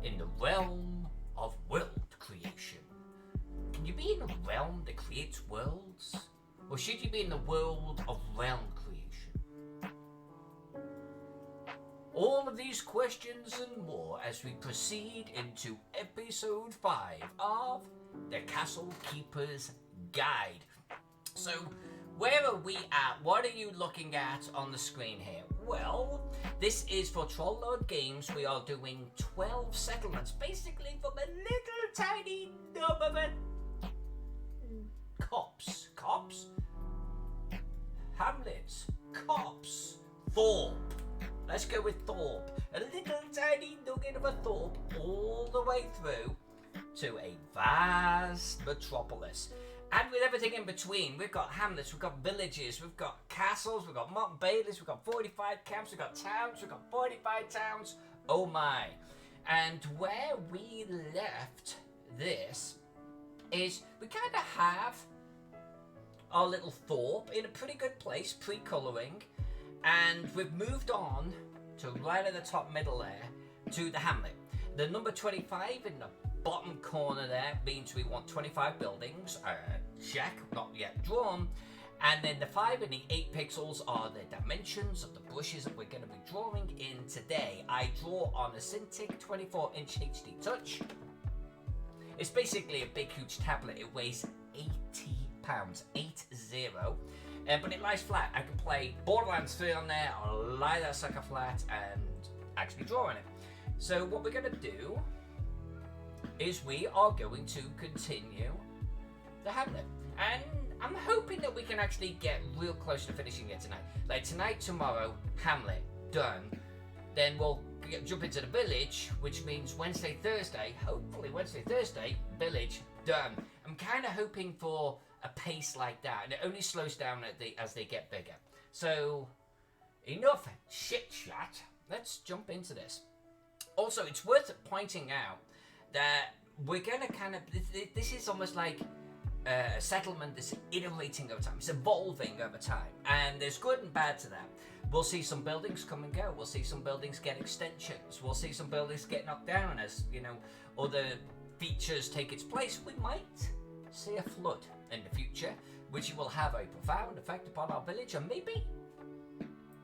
in the realm of world creation. Can you be in a realm that creates worlds? Or should you be in the world of realm creation? All of these questions and more as we proceed into episode 5 of The Castle Keeper's Guide. So, where are we at? What are you looking at on the screen here? Well, this is for Trollord Games. We are doing 12 settlements, basically from a little tiny number of cops, hamlets, cops, Thorpe. Let's go with Thorpe. A little tiny nugget of a Thorpe all the way through to a vast metropolis. And with everything in between, we've got hamlets, we've got villages, we've got castles, we've got mock bailies, we've got 45 camps, we've got towns, we've got 45 towns. Oh my. And where we left this is we kind of have our little Thorpe in a pretty good place, pre-colouring. And we've moved on to right at the top middle there to the hamlet. The number 25 in the bottom corner there means we want 25 buildings. Check, not yet drawn. And then the 5 and the 8 pixels are the dimensions of the brushes that we're going to be drawing in today. I draw on a Cintiq 24-inch HD Touch. It's basically a big, huge tablet. It weighs 80 pounds, 80. But it lies flat. I can play Borderlands 3 on there, or lie that sucker flat and actually draw on it. So what we're going to do is we are going to continue the hamlet. And I'm hoping that we can actually get real close to finishing it tonight. Like tonight, tomorrow, hamlet, done. Then we'll jump into the village, which means Wednesday, Thursday, hopefully Wednesday, Thursday, village, done. I'm kind of hoping for a pace like that, and it only slows down as they get bigger. So, enough chit chat. Let's jump into this. Also, it's worth pointing out that we're gonna kind of this is almost like a settlement that's iterating over time. It's evolving over time, and there's good and bad to that. We'll see some buildings come and go. We'll see some buildings get extensions. We'll see some buildings get knocked down as other features take its place. We might see a flood in the future, which will have a profound effect upon our village, and maybe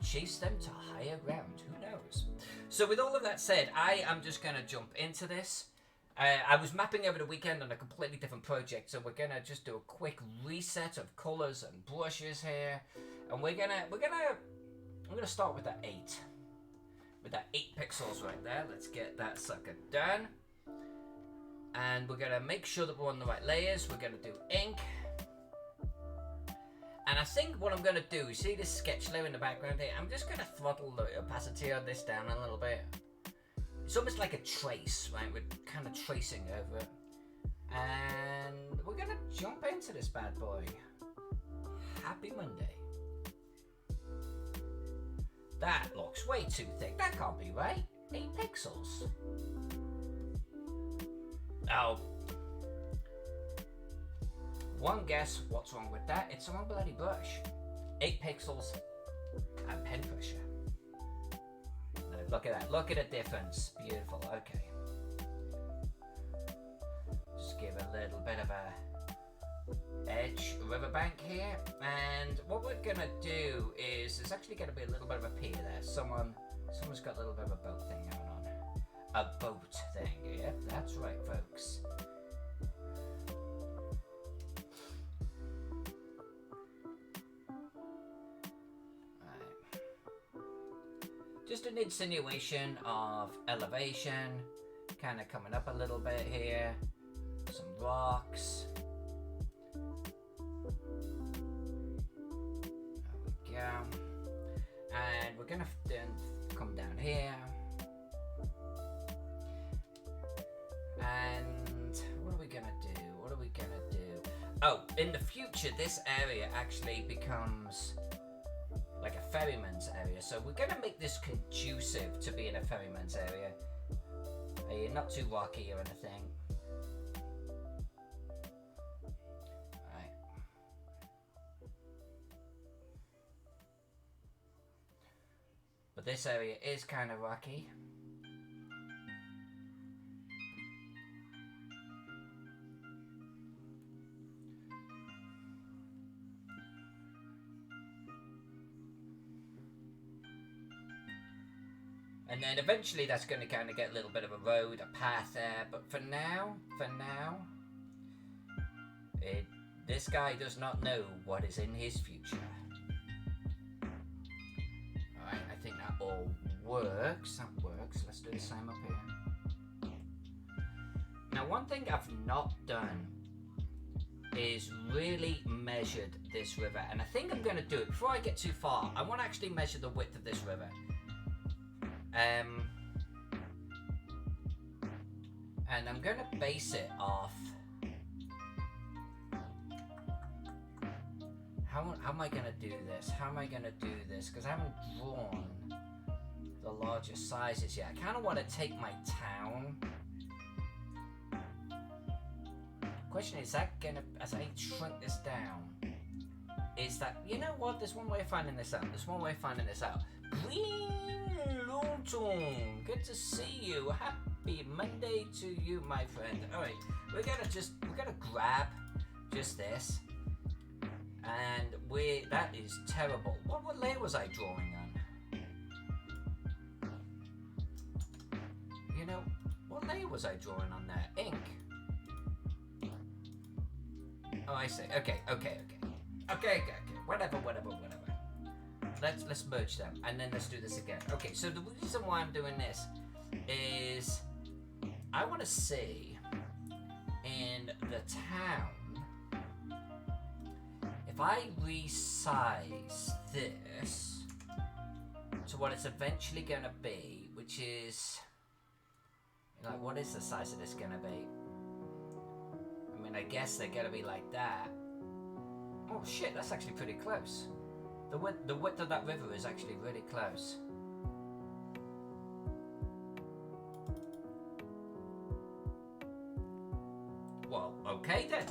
chase them to higher ground. Who knows? So with all of that said, I am just going to jump into this. I was mapping over the weekend on a completely different project, so we're going to just do a quick reset of colors and brushes here, and I'm going to start with that 8. With that 8 pixels right there. Let's get that sucker done. And we're going to make sure that we're on the right layers. We're going to do ink. And I think what I'm going to do, you see this sketch layer in the background here? I'm just going to throttle the opacity on this down a little bit. It's almost like a trace, right? We're kind of tracing over it. And we're going to jump into this bad boy. Happy Monday. That looks way too thick. That can't be right. 8 pixels. Oh. One guess what's wrong with that. It's the wrong bloody brush. 8 pixels and pen pressure. Look at that. Look at the difference. Beautiful. Okay. Just give a little bit of a edge riverbank here. And what we're going to do is there's actually going to be a little bit of a pier there. Someone's got a little bit of a boat thing going on. A boat thing. Yep, that's right, folks. Just an insinuation of elevation, kind of coming up a little bit here. Some rocks. There we go. And we're gonna then come down here. And what are we gonna do? Oh, in the future, this area actually becomes like a ferryman's area, so we're going to make this conducive to being a ferryman's area. Not too rocky or anything. Right. But this area is kind of rocky. And then eventually that's going to kind of get a little bit of a road, a path there. But for now, this guy does not know what is in his future. Alright, I think that all works. That works. Let's do the same up here. Now, one thing I've not done is really measured this river. And I think I'm going to do it. Before I get too far, I want to actually measure the width of this river. And I'm going to base it off... How am I going to do this? How am I going to do this? Because I haven't drawn the larger sizes yet. I kind of want to take my town. Question is that going to, as I shrink this down, is that, you know what? There's one way of finding this out. Green Luton, good to see you. Happy Monday to you, my friend. Alright, we're gonna grab just this. And that is terrible. What layer was I drawing on? You know, what layer was I drawing on there? Ink. Oh, I see. Okay. Whatever. Let's merge them, and then let's do this again. Okay, so the reason why I'm doing this is I want to see in the town if I resize this to what it's eventually going to be, which is like, what is the size of this going to be? I mean, I guess they're going to be like that. Oh shit, that's actually pretty close. The width of that river is actually really close. Well, okay then.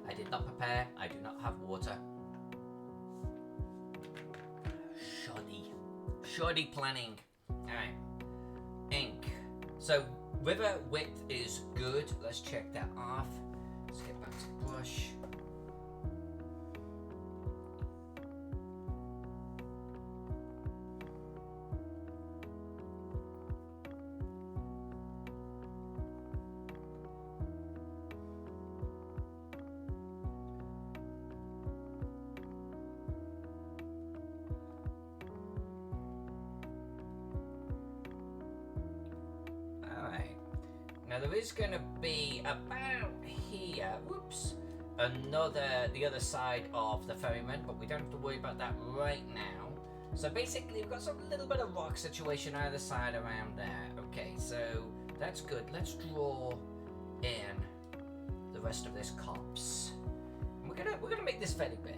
I did not prepare. I do not have water. Shoddy planning. Alright. Ink. So, river width is good. Let's check that off. Let's get back to brush. Now there is going to be about here, whoops, the other side of the ferryman, but we don't have to worry about that right now. So basically we've got some little bit of rock situation either side around there. Okay, so that's good. Let's draw in the rest of this copse. And we're gonna make this fairly big.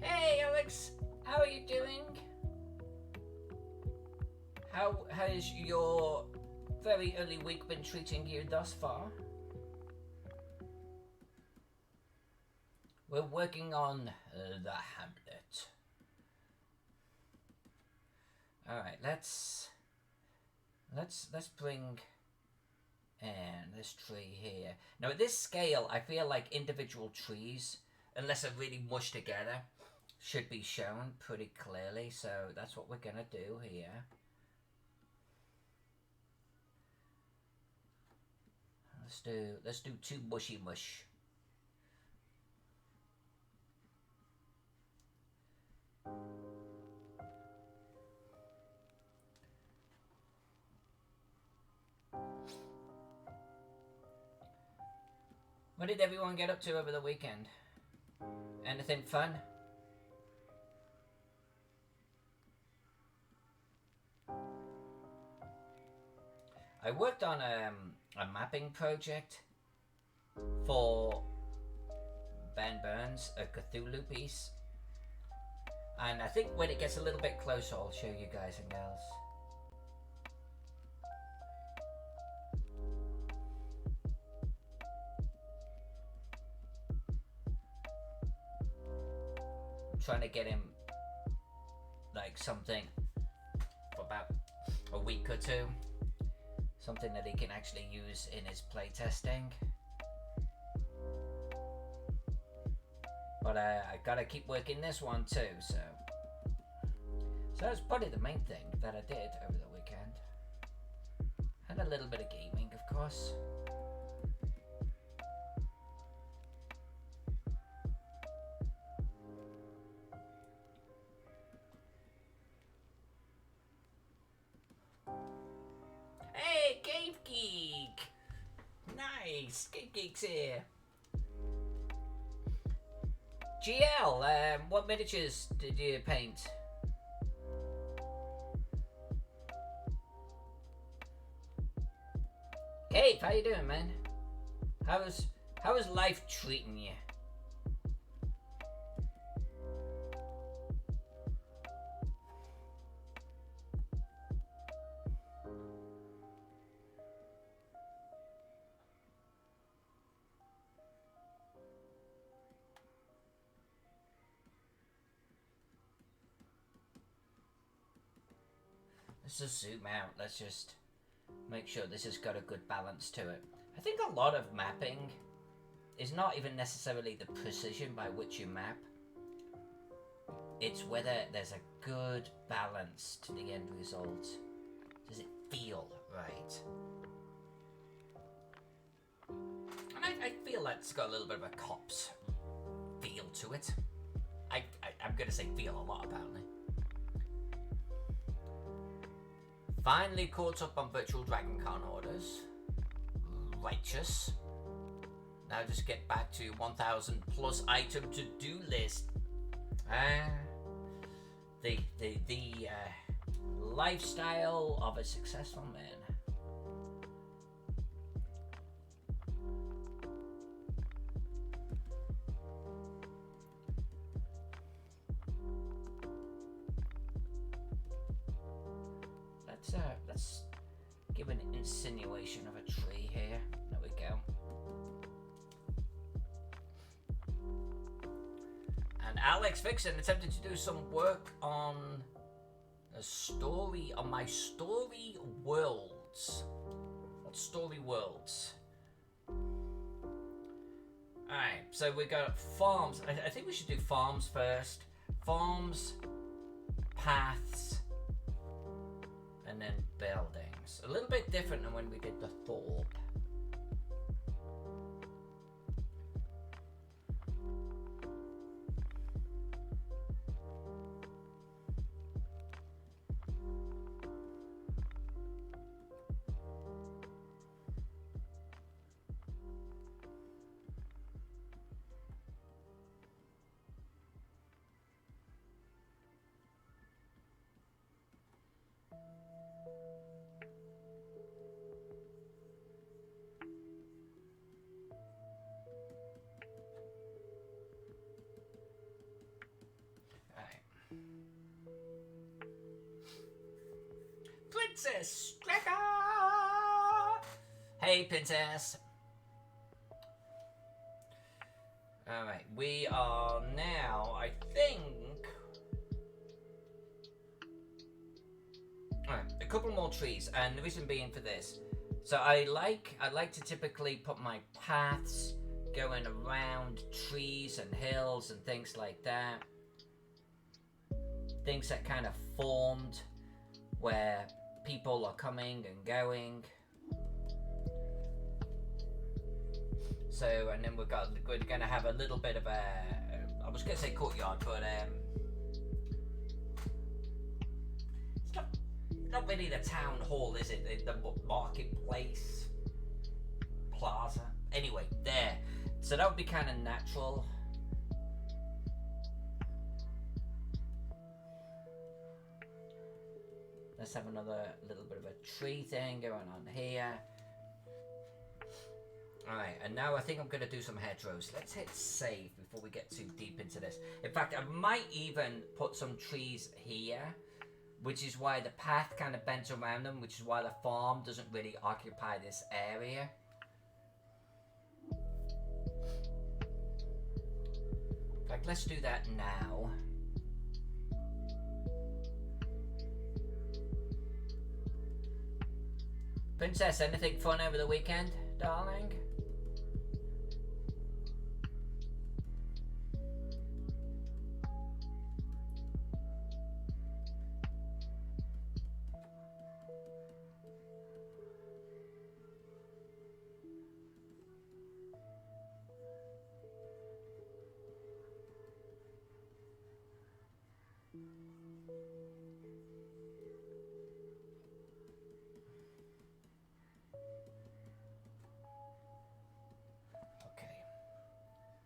Hey Alex, how are you doing? How has your very early week been treating you thus far? We're working on the hamlet. Alright, let's bring in this tree here. Now at this scale, I feel like individual trees, unless they're really mushed together, should be shown pretty clearly, so that's what we're gonna do here. Let's do two mushy mush. What did everyone get up to over the weekend? Anything fun? I worked on a mapping project for Ben Burns, a Cthulhu piece, And I think when it gets a little bit closer, I'll show you guys and girls. I'm trying to get him like something for about a week or two. Something that he can actually use in his playtesting. But I gotta keep working this one too, so that's probably the main thing that I did over the weekend. And a little bit of gaming, of course. Hey, Cave Geek! Nice, Cave Geek's here. GL, what miniatures did you paint? Cave, how you doing, man? How is life treating you? Let's just zoom out. Let's just make sure this has got a good balance to it. I think a lot of mapping is not even necessarily the precision by which you map. It's whether there's a good balance to the end result. Does it feel right? And I feel like it's got a little bit of a cops feel to it. I'm going to say feel a lot, apparently. Finally caught up on virtual Dragon Con orders. Righteous. Now just get back to 1,000 plus item to-do list. The lifestyle of a successful man. Let's give an insinuation of a tree here. There we go. And Alex Vixen attempted to do some work on a story, on my story worlds. What story worlds? Alright, so we got farms. I think we should do farms first. Farms, paths, and then buildings. A little bit different than when we did the Thorpe. Princess Draca! Hey, Princess. Alright, we are now, I think... Alright, a couple more trees, and the reason being for this. So I like to typically put my paths going around trees and hills and things like that. Things that kind of formed where people are coming and going. So, and then we're going to have a little bit of a, I was going to say courtyard, but it's not really the town hall, is it? The marketplace plaza. Anyway, there. So that would be kind of natural. Let's have another little bit of a tree thing going on here. Alright, and now I think I'm going to do some hedgerows. Let's hit save before we get too deep into this. In fact, I might even put some trees here, which is why the path kind of bends around them, which is why the farm doesn't really occupy this area. In fact, let's do that now. Princess, anything fun over the weekend, darling?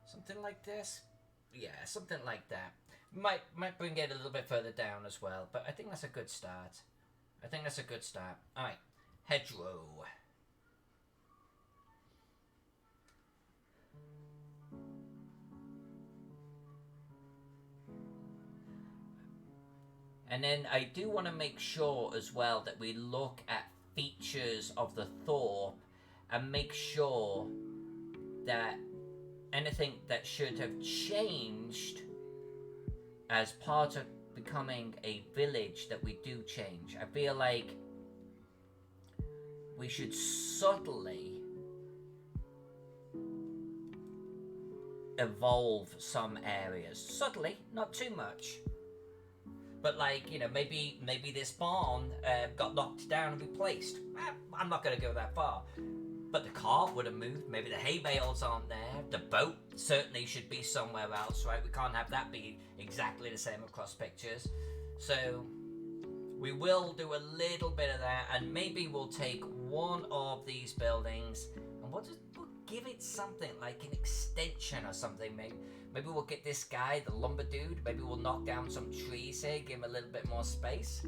Something like this? Yeah, something like that. Might bring it a little bit further down as well, but I think that's a good start. I think that's a good start. Alright, hedgerow. And then I do want to make sure as well that we look at features of the Thorpe and make sure that anything that should have changed as part of becoming a village that we do change. I feel like we should subtly evolve some areas. Subtly, not too much. But like, you know, maybe this barn got knocked down and replaced. I'm not going to go that far. But the cart would have moved. Maybe the hay bales aren't there. The boat certainly should be somewhere else, right? We can't have that be exactly the same across pictures. So we will do a little bit of that, and maybe we'll take one of these buildings and we'll give it something like an extension or something. Maybe we'll get this guy, the lumber dude. Maybe we'll knock down some trees here, give him a little bit more space.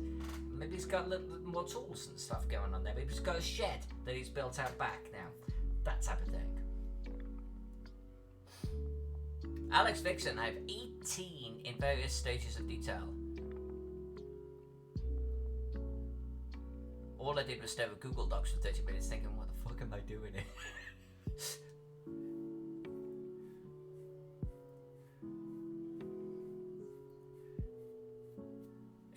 Maybe he's got a little bit more tools and stuff going on there. Maybe he's got a shed that he's built out back now. That type of thing. Alex Vixen, I have 18 in various stages of detail. All I did was stare at Google Docs for 30 minutes thinking, what the fuck am I doing here?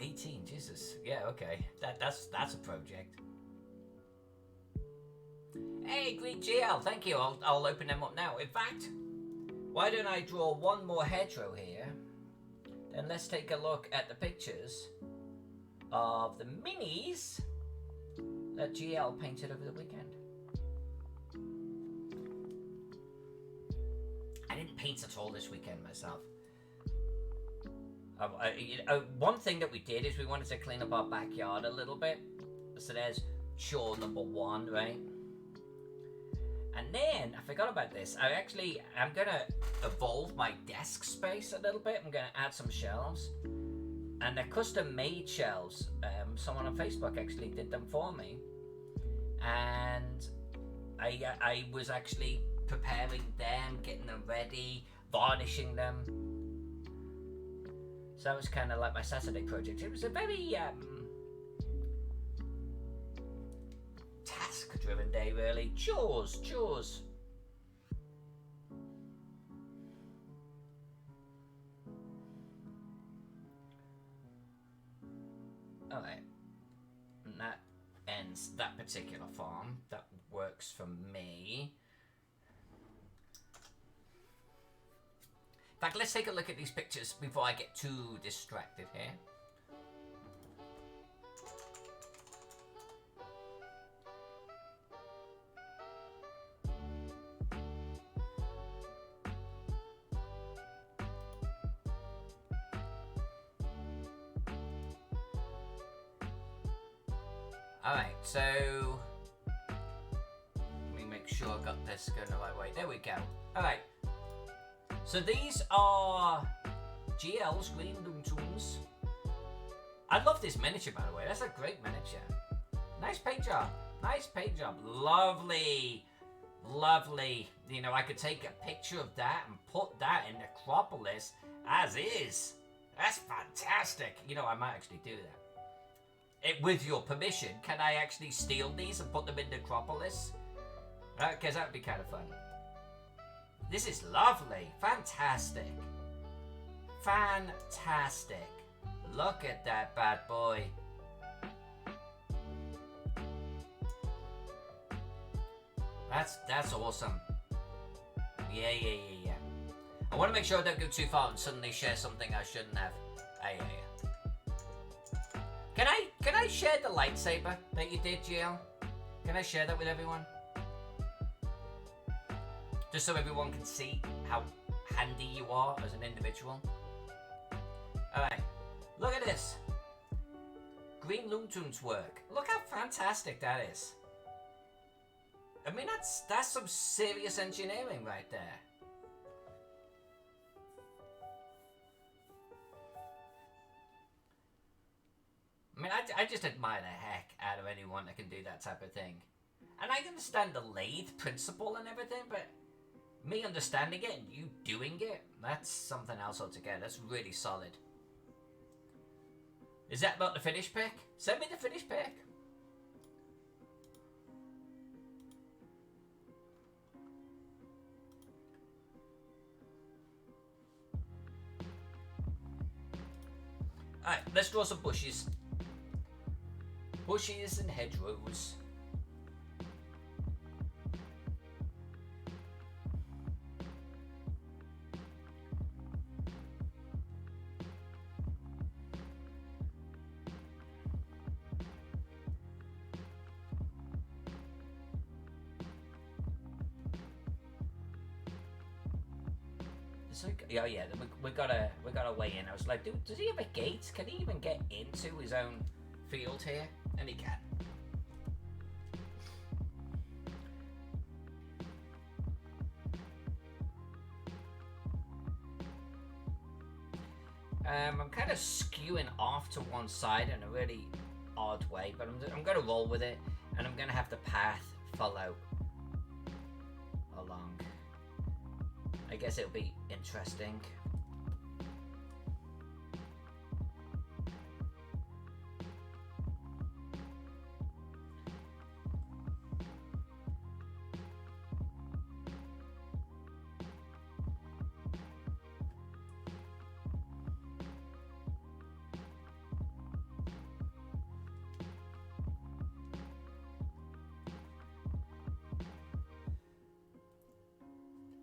18, Jesus. Yeah, okay. That's a project. Hey, Green GL, thank you. I'll open them up now. In fact, why don't I draw one more hedgerow here? Then let's take a look at the pictures of the minis that GL painted over the weekend. I didn't paint at all this weekend myself. One thing that we did is we wanted to clean up our backyard a little bit. So there's chore number one, right? And then, I forgot about this. I'm going to evolve my desk space a little bit. I'm going to add some shelves. And they're custom made shelves. Someone on Facebook actually did them for me. And I was actually preparing them, getting them ready, varnishing them. So that was kind of like my Saturday project. It was a very task-driven day, really. Chores. Alright. And that ends that particular farm. That works for me. In fact, let's take a look at these pictures before I get too distracted here. Alright, so let me make sure I got this going the right way. There we go. Alright. So these are GL's Green Loom Tunes. I love this miniature, by the way. That's a great miniature. Nice paint job. Lovely Lovely. You know, I could take a picture of that and put that in Necropolis as is. That's fantastic. You know, I might actually do that. With your permission, can I actually steal these and put them in Necropolis? Because that would be kind of fun. This is lovely. Fantastic. Fantastic. Look at that bad boy. That's awesome. Yeah. I want to make sure I don't go too far and suddenly share something I shouldn't have. Yeah. Can I share the lightsaber that you did, GL? Can I share that with everyone? Just so everyone can see how handy you are as an individual. Alright, look at this. Green Loontoon's work. Look how fantastic that is. I mean, that's some serious engineering right there. I mean, I just admire the heck out of anyone that can do that type of thing. And I understand the lathe principle and everything, but me understanding it and you doing it, that's something else altogether. That's really solid. Is that about the finish pick? Send me the finish pick. Alright, let's draw some bushes. Bushes and hedgerows. Oh yeah, we gotta weigh in. I was like, dude, does he have a gate? Can he even get into his own field here? And he can. I'm kind of skewing off to one side in a really odd way, but I'm gonna roll with it, and I'm gonna have the path follow along. I guess it'll be interesting.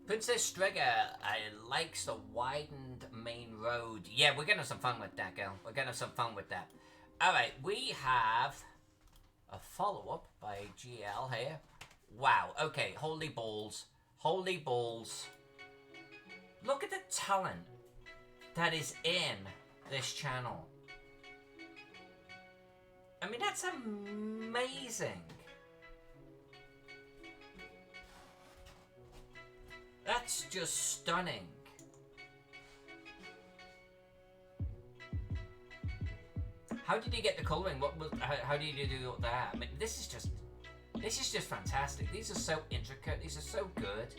Princess Strega likes the widened main road. Yeah, we're gonna have some fun with that, girl. We're gonna have some fun with that. Alright, we have a follow-up by GL here. Wow, okay, holy balls. Holy balls. Look at the talent that is in this channel. I mean, that's amazing. That's just stunning. How did you get the coloring? How did you do that? I mean, this is just fantastic. These are so intricate. These are so good.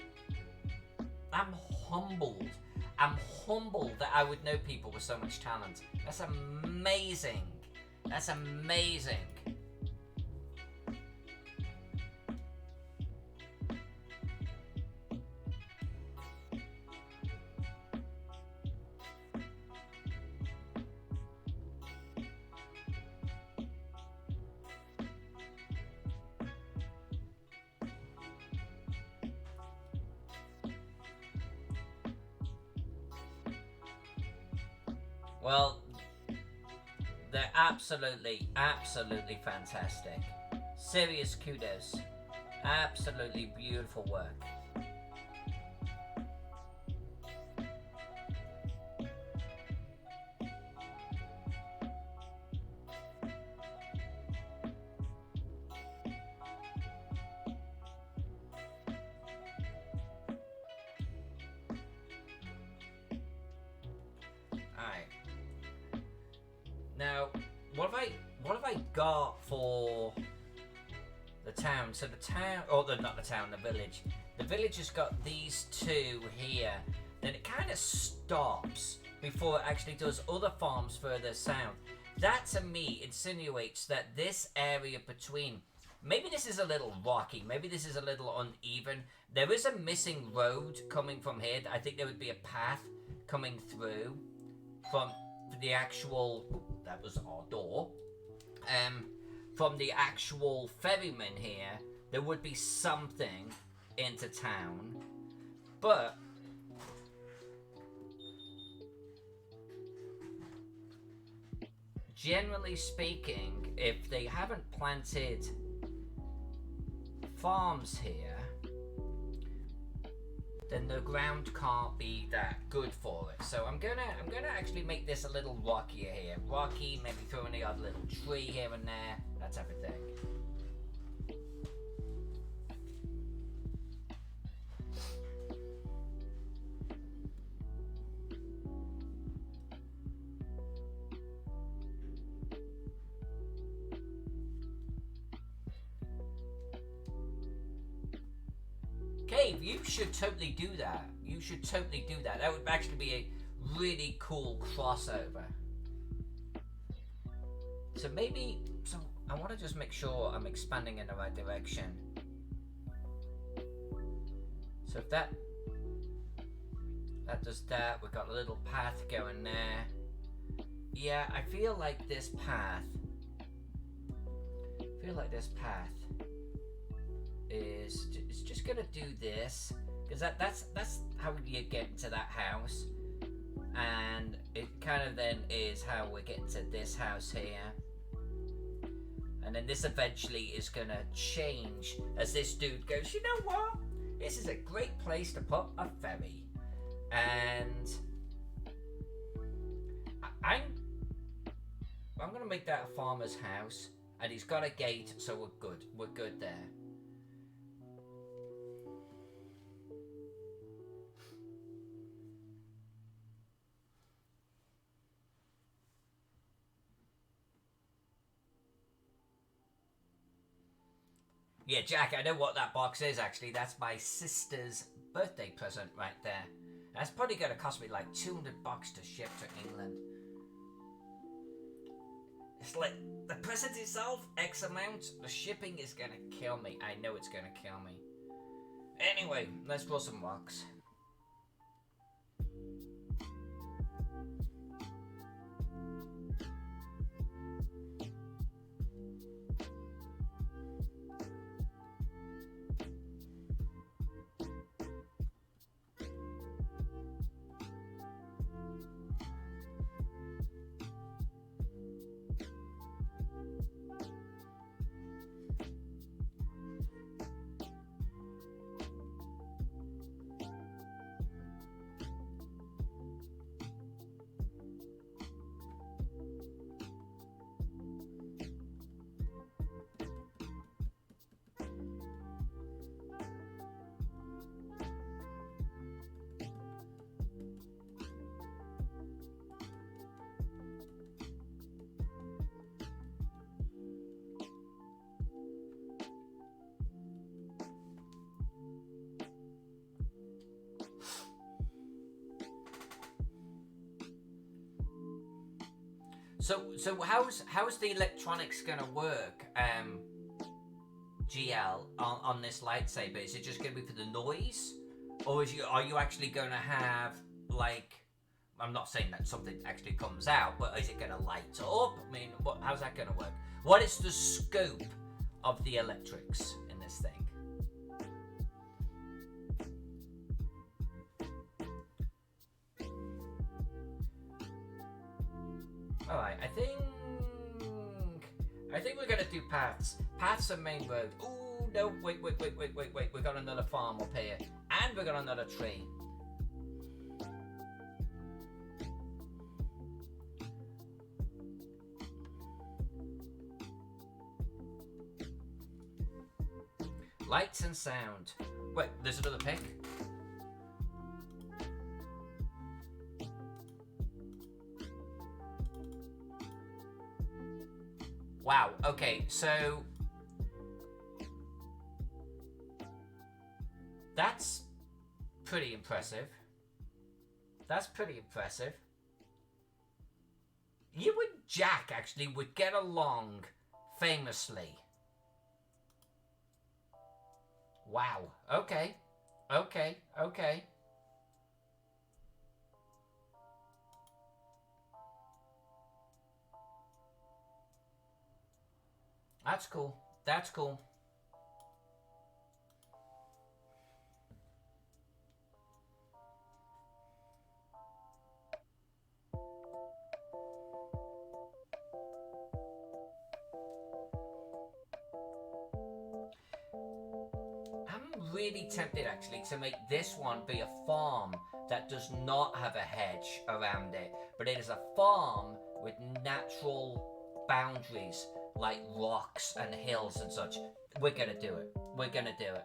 I'm humbled. I'm humbled that I would know people with so much talent. That's amazing. That's amazing. Well, they're absolutely fantastic. Serious kudos. Absolutely beautiful work. Now, what have I got for the town. So the town, or not the town, the village. The village has got these two here. Then it kind of stops before it actually does other farms further south. That to me insinuates that this area between, maybe this is a little rocky, maybe this is a little uneven. There is a missing road coming from here. I think there would be a path coming through from the actual, that was our door, from the actual ferryman here. There would be something into town, but generally speaking, if they haven't planted farms here, then the ground can't be that good for it. So I'm gonna actually make this a little rockier here. Rocky, maybe throw in the odd little tree here and there, that type of thing. Cave, you should totally do that. You should totally do that. That would actually be a really cool crossover. So maybe, so I want to just make sure I'm expanding in the right direction. So if that does that, we've got a little path going there. Yeah, I feel like this path is it's just gonna do this, because that's how you get into that house, and it kind of then is how we're getting to this house here, and then this eventually is gonna change as this dude goes, you know what, this is a great place to put a ferry, and I'm gonna make that a farmer's house, and he's got a gate, so we're good there. Yeah, Jack, I know what that box is, actually. That's my sister's birthday present right there. That's probably going to cost me like $200 to ship to England. It's like, the present itself, X amount. The shipping is going to kill me. I know it's going to kill me. Anyway, let's draw some rocks. So how's the electronics gonna work, GL, on this lightsaber? Is it just gonna be for the noise, or are you actually gonna have, like, I'm not saying that something actually comes out, but is it gonna light up? I mean, how's that gonna work? What is the scope of the electrics in this thing? Alright, I think we're gonna do paths. Paths and main road. Ooh, no, wait. We got another farm up here. And we got another tree. Lights and sound. Wait, there's another pick. Wow, okay, so That's pretty impressive. That's pretty impressive. You and Jack actually would get along famously. Wow. Okay. Okay. Okay. That's cool. That's cool. I'm really tempted actually to make this one be a farm that does not have a hedge around it, but it is a farm with natural boundaries like rocks and hills and such. We're gonna do it. We're gonna do it.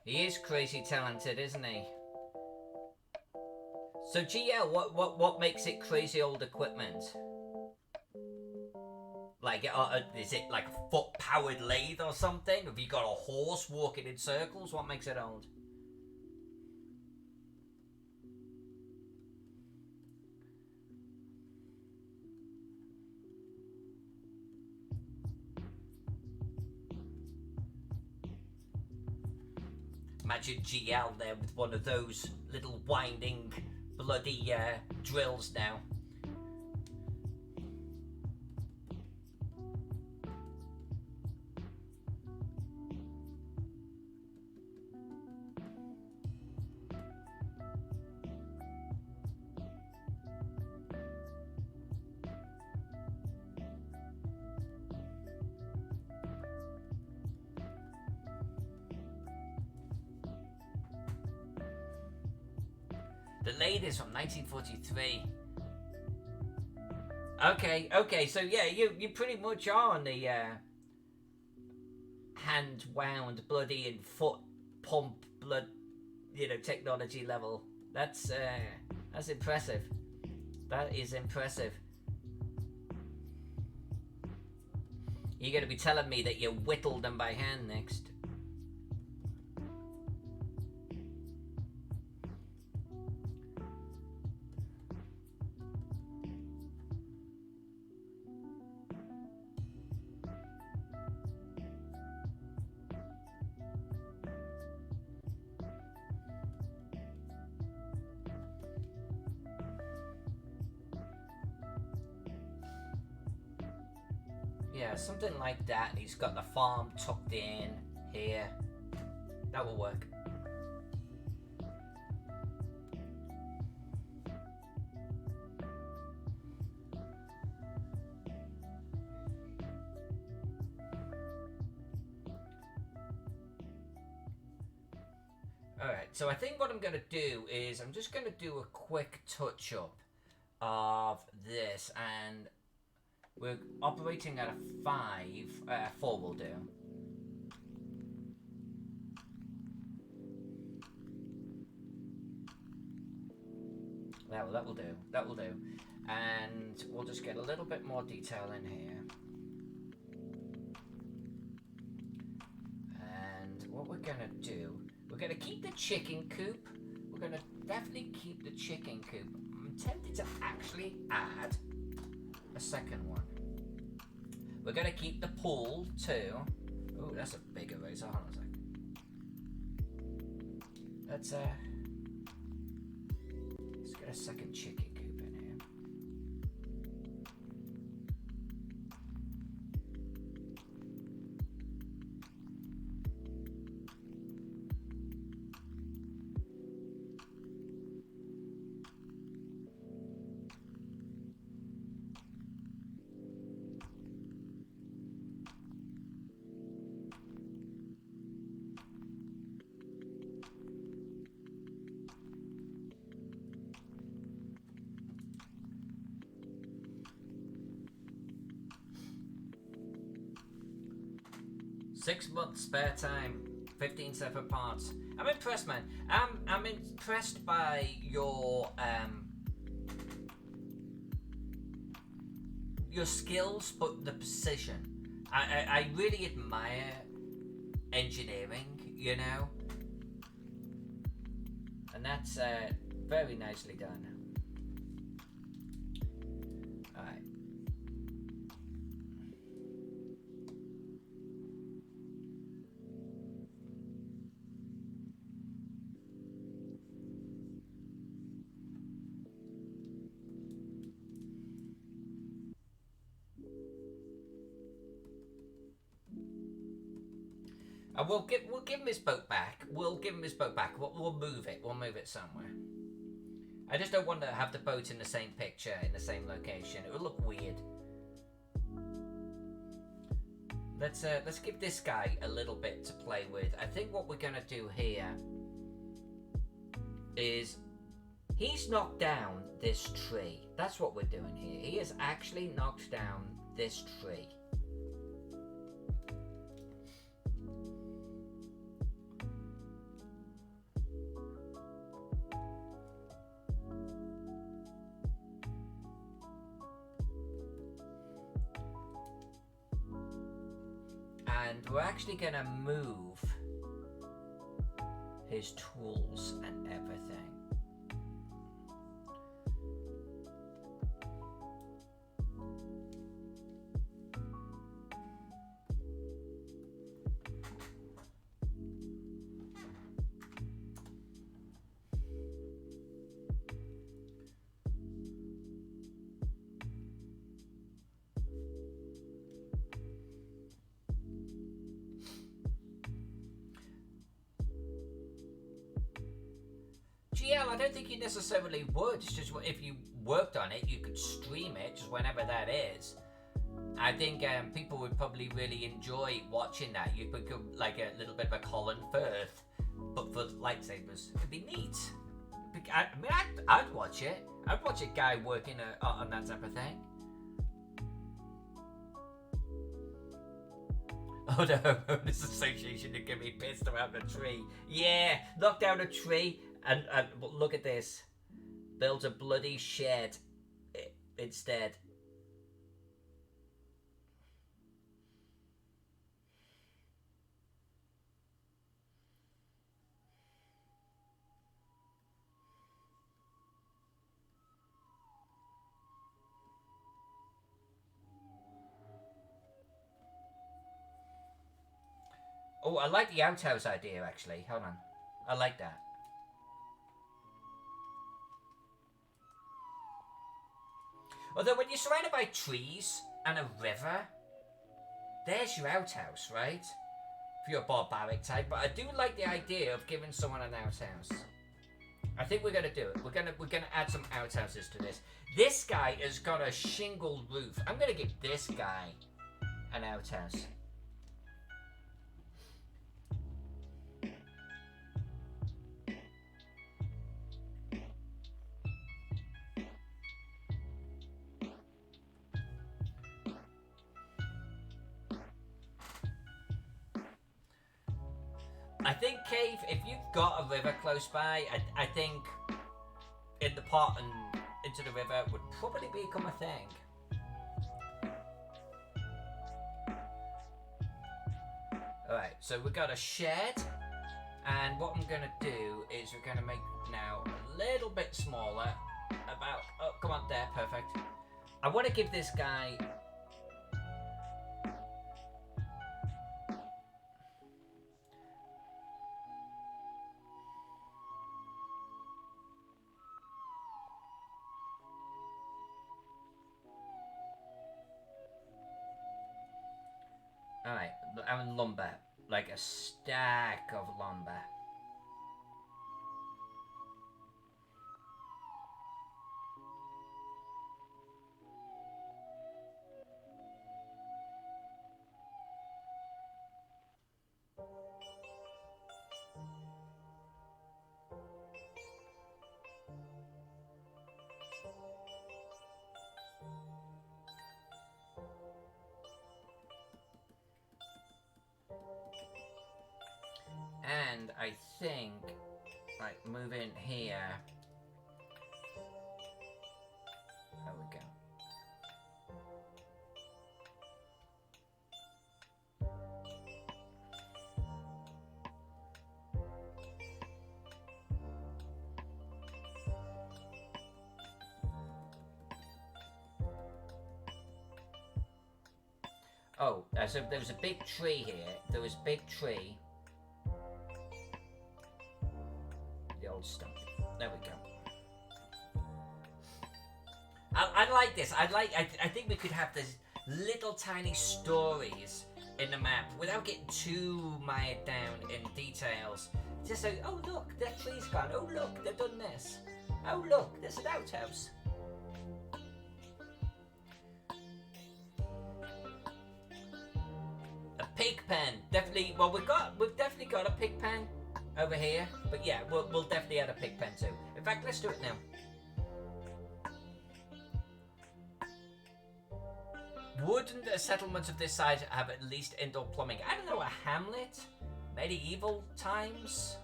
He is crazy talented, isn't he? So GL, what makes it crazy old equipment? Like, is it like a foot-powered lathe or something? Have you got a horse walking in circles? What makes it old? Imagine GL there with one of those little winding bloody drills now. The lathe is from 1943. Okay, so yeah, you pretty much are on the hand wound bloody and foot pump blood, technology level. That's impressive. That is impressive. You're gonna be telling me that you whittled them by hand next. Yeah, something like that. He's got the farm tucked in here. That will work. Alright, so I think what I'm going to do is I'm just going to do a quick touch-up of this, and we're operating at a 5, 4 will do. That will do, that will do. And we'll just get a little bit more detail in here. And what we're gonna do, we're gonna keep the chicken coop. We're gonna definitely keep the chicken coop. I'm tempted to actually add a second one. We're gonna keep the pool too. Oh, that's a big eraser. Hold on a sec. Let's get a second chicken coop in here. 6 months spare time, 15 separate parts. I'm impressed, man. I'm impressed by your skills, but the precision. I really admire engineering, you know, and that's very nicely done. All right. And we'll give him his boat back. We'll give him his boat back. We'll move it. We'll move it somewhere. I just don't want to have the boat in the same picture, in the same location. It would look weird. Let's give this guy a little bit to play with. I think what we're gonna do here is he's knocked down this tree. That's what we're doing here. He has actually knocked down this tree. And we're actually gonna move his tools and everything. GL, I don't think you necessarily would. It's just if you worked on it, you could stream it just whenever that is. I think people would probably really enjoy watching that. You'd become like a little bit of a Colin Firth, but for lightsabers. It'd be neat. I mean, I'd watch it. I'd watch a guy working on that type of thing. Oh, the Homeowners Association are gonna be pissed about the tree. Yeah, knock down a tree. And look at this. Build a bloody shed instead. Oh, I like the outhouse idea, actually. Hold on. I like that. Although when you're surrounded by trees and a river, there's your outhouse, right? For your barbaric type. But I do like the idea of giving someone an outhouse. I think we're gonna do it. We're gonna add some outhouses to this. This guy has got a shingled roof. I'm gonna give this guy an outhouse. I think, Cave, if you've got a river close by, I think in the pot and into the river would probably become a thing. Alright, so we've got a shed, and what I'm going to do is we're going to make now a little bit smaller, about, oh, come on, there, perfect. I want to give this guy... Alright, I'm lumber. Like a stack of lumber. and I think, like, move in here. There we go. Oh, so there was a big tree here. There was a big tree. The old stump. There we go. I like this. I think we could have these little tiny stories in the map without getting too mired down in details. Just like, oh look, that tree's gone. Oh look, they've done this. Oh look, there's an outhouse. A pig pen, definitely. Well, we've definitely got a pig pen over here. But yeah, we'll definitely add a pig pen too. In fact, let's do it now. Wouldn't a settlement of this size have at least indoor plumbing? I don't know, a hamlet? Medieval times?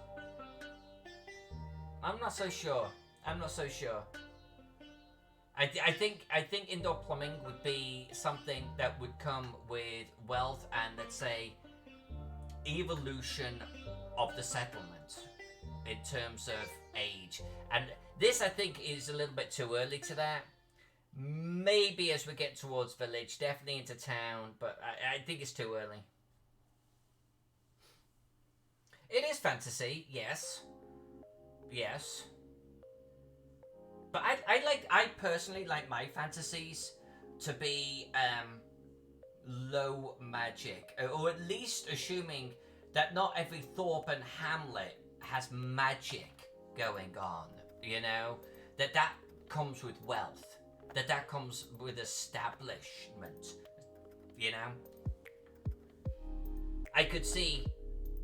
I'm not so sure. I'm not so sure. I think indoor plumbing would be something that would come with wealth and, let's say, evolution of the settlement in terms of age. And this, I think, is a little bit too early to that. Maybe as we get towards village, definitely into town, but I think it's too early. It is fantasy, yes. Yes. But I personally like my fantasies to be low magic, or at least assuming that not every thorp and hamlet has magic going on, you know? That comes with wealth. That comes with establishment, you know? I could see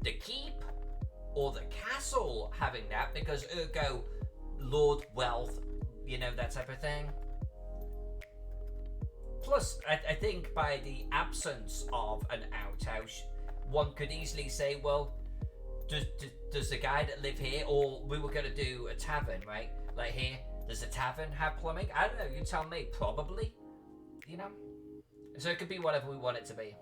the keep or the castle having that, because ergo Lord Wealth, you know, that type of thing. Plus, I think by the absence of an outhouse, one could easily say, well, does the guy that live here, or we were going to do a tavern, right? Like here, does a tavern have plumbing? I don't know, you tell me. Probably, you know? So it could be whatever we want it to be.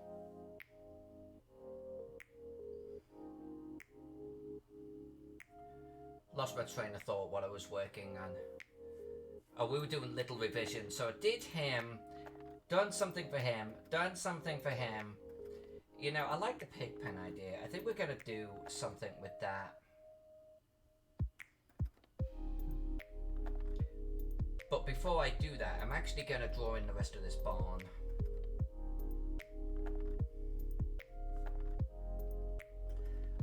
Lost my train of thought while I was working on... Oh, we were doing little revisions. So I did him, done something for him, done something for him. You know, I like the pig pen idea. I think we're going to do something with that. But before I do that, I'm actually going to draw in the rest of this barn.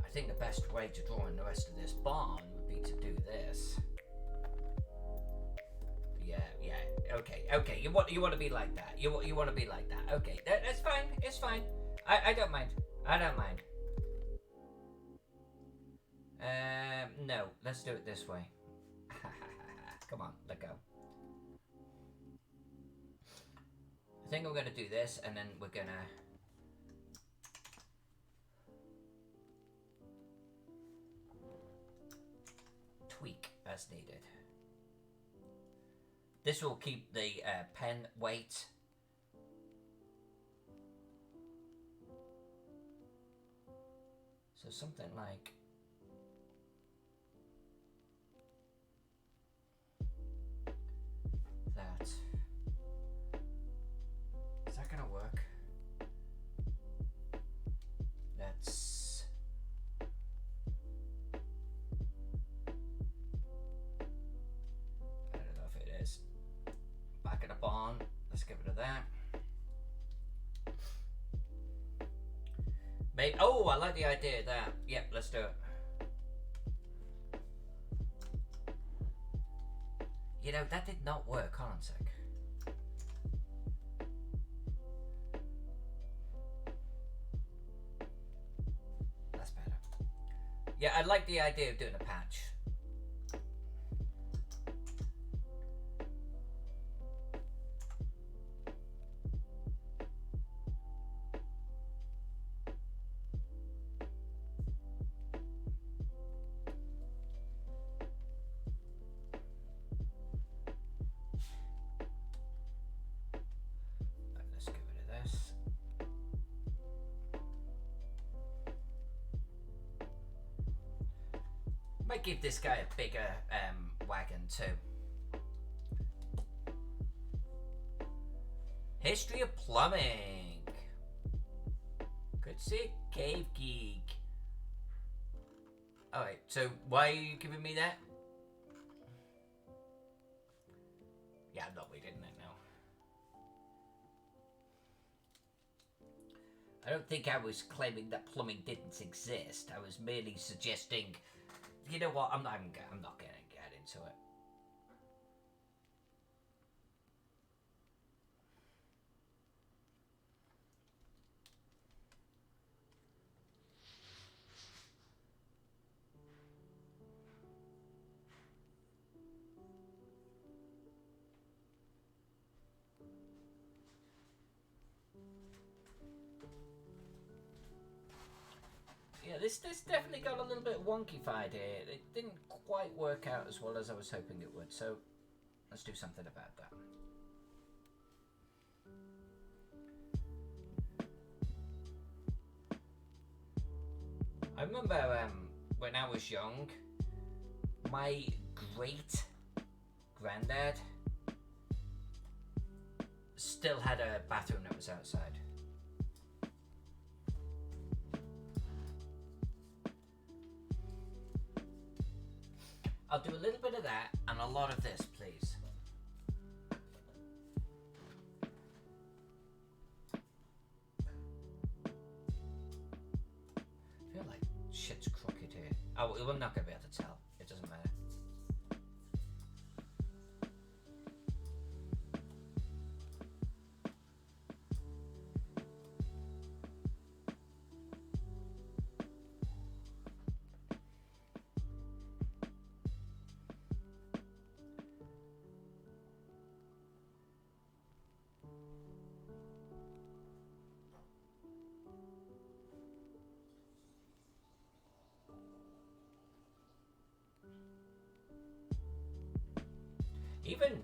I think the best way to draw in the rest of this barn would be to do this. Yeah, okay. You want to be like that. You want to be like that. Okay, that's fine. It's fine. I don't mind. I don't mind. No, let's do it this way. Come on, let go. I think I'm going to do this, and then we're going to... tweak as needed. This will keep the pen weight. So something like... that. Is that gonna work? Let's... I don't know if it is. Back of the barn. Let's get rid of that. Maybe, oh, I like the idea of that. Yep, let's do it. You know, that did not work. Hold on a sec. That's better. Yeah, I like the idea of doing a patch. might give this guy a bigger wagon too. History of plumbing. Could see cave geek. Alright, so why are you giving me that? Yeah, I'm not reading that now. I don't think I was claiming that plumbing didn't exist. I was merely suggesting, you know what, I'm not gonna get into it. Yeah, this definitely got a little bit wonky-fied here. It didn't quite work out as well as I was hoping it would, so let's do something about that. I remember when I was young, my great-granddad still had a bathroom that was outside. I'll do a little bit of that and a lot of this, please. I feel like shit's crooked here. Oh, we're not going to be able to tell. It doesn't matter.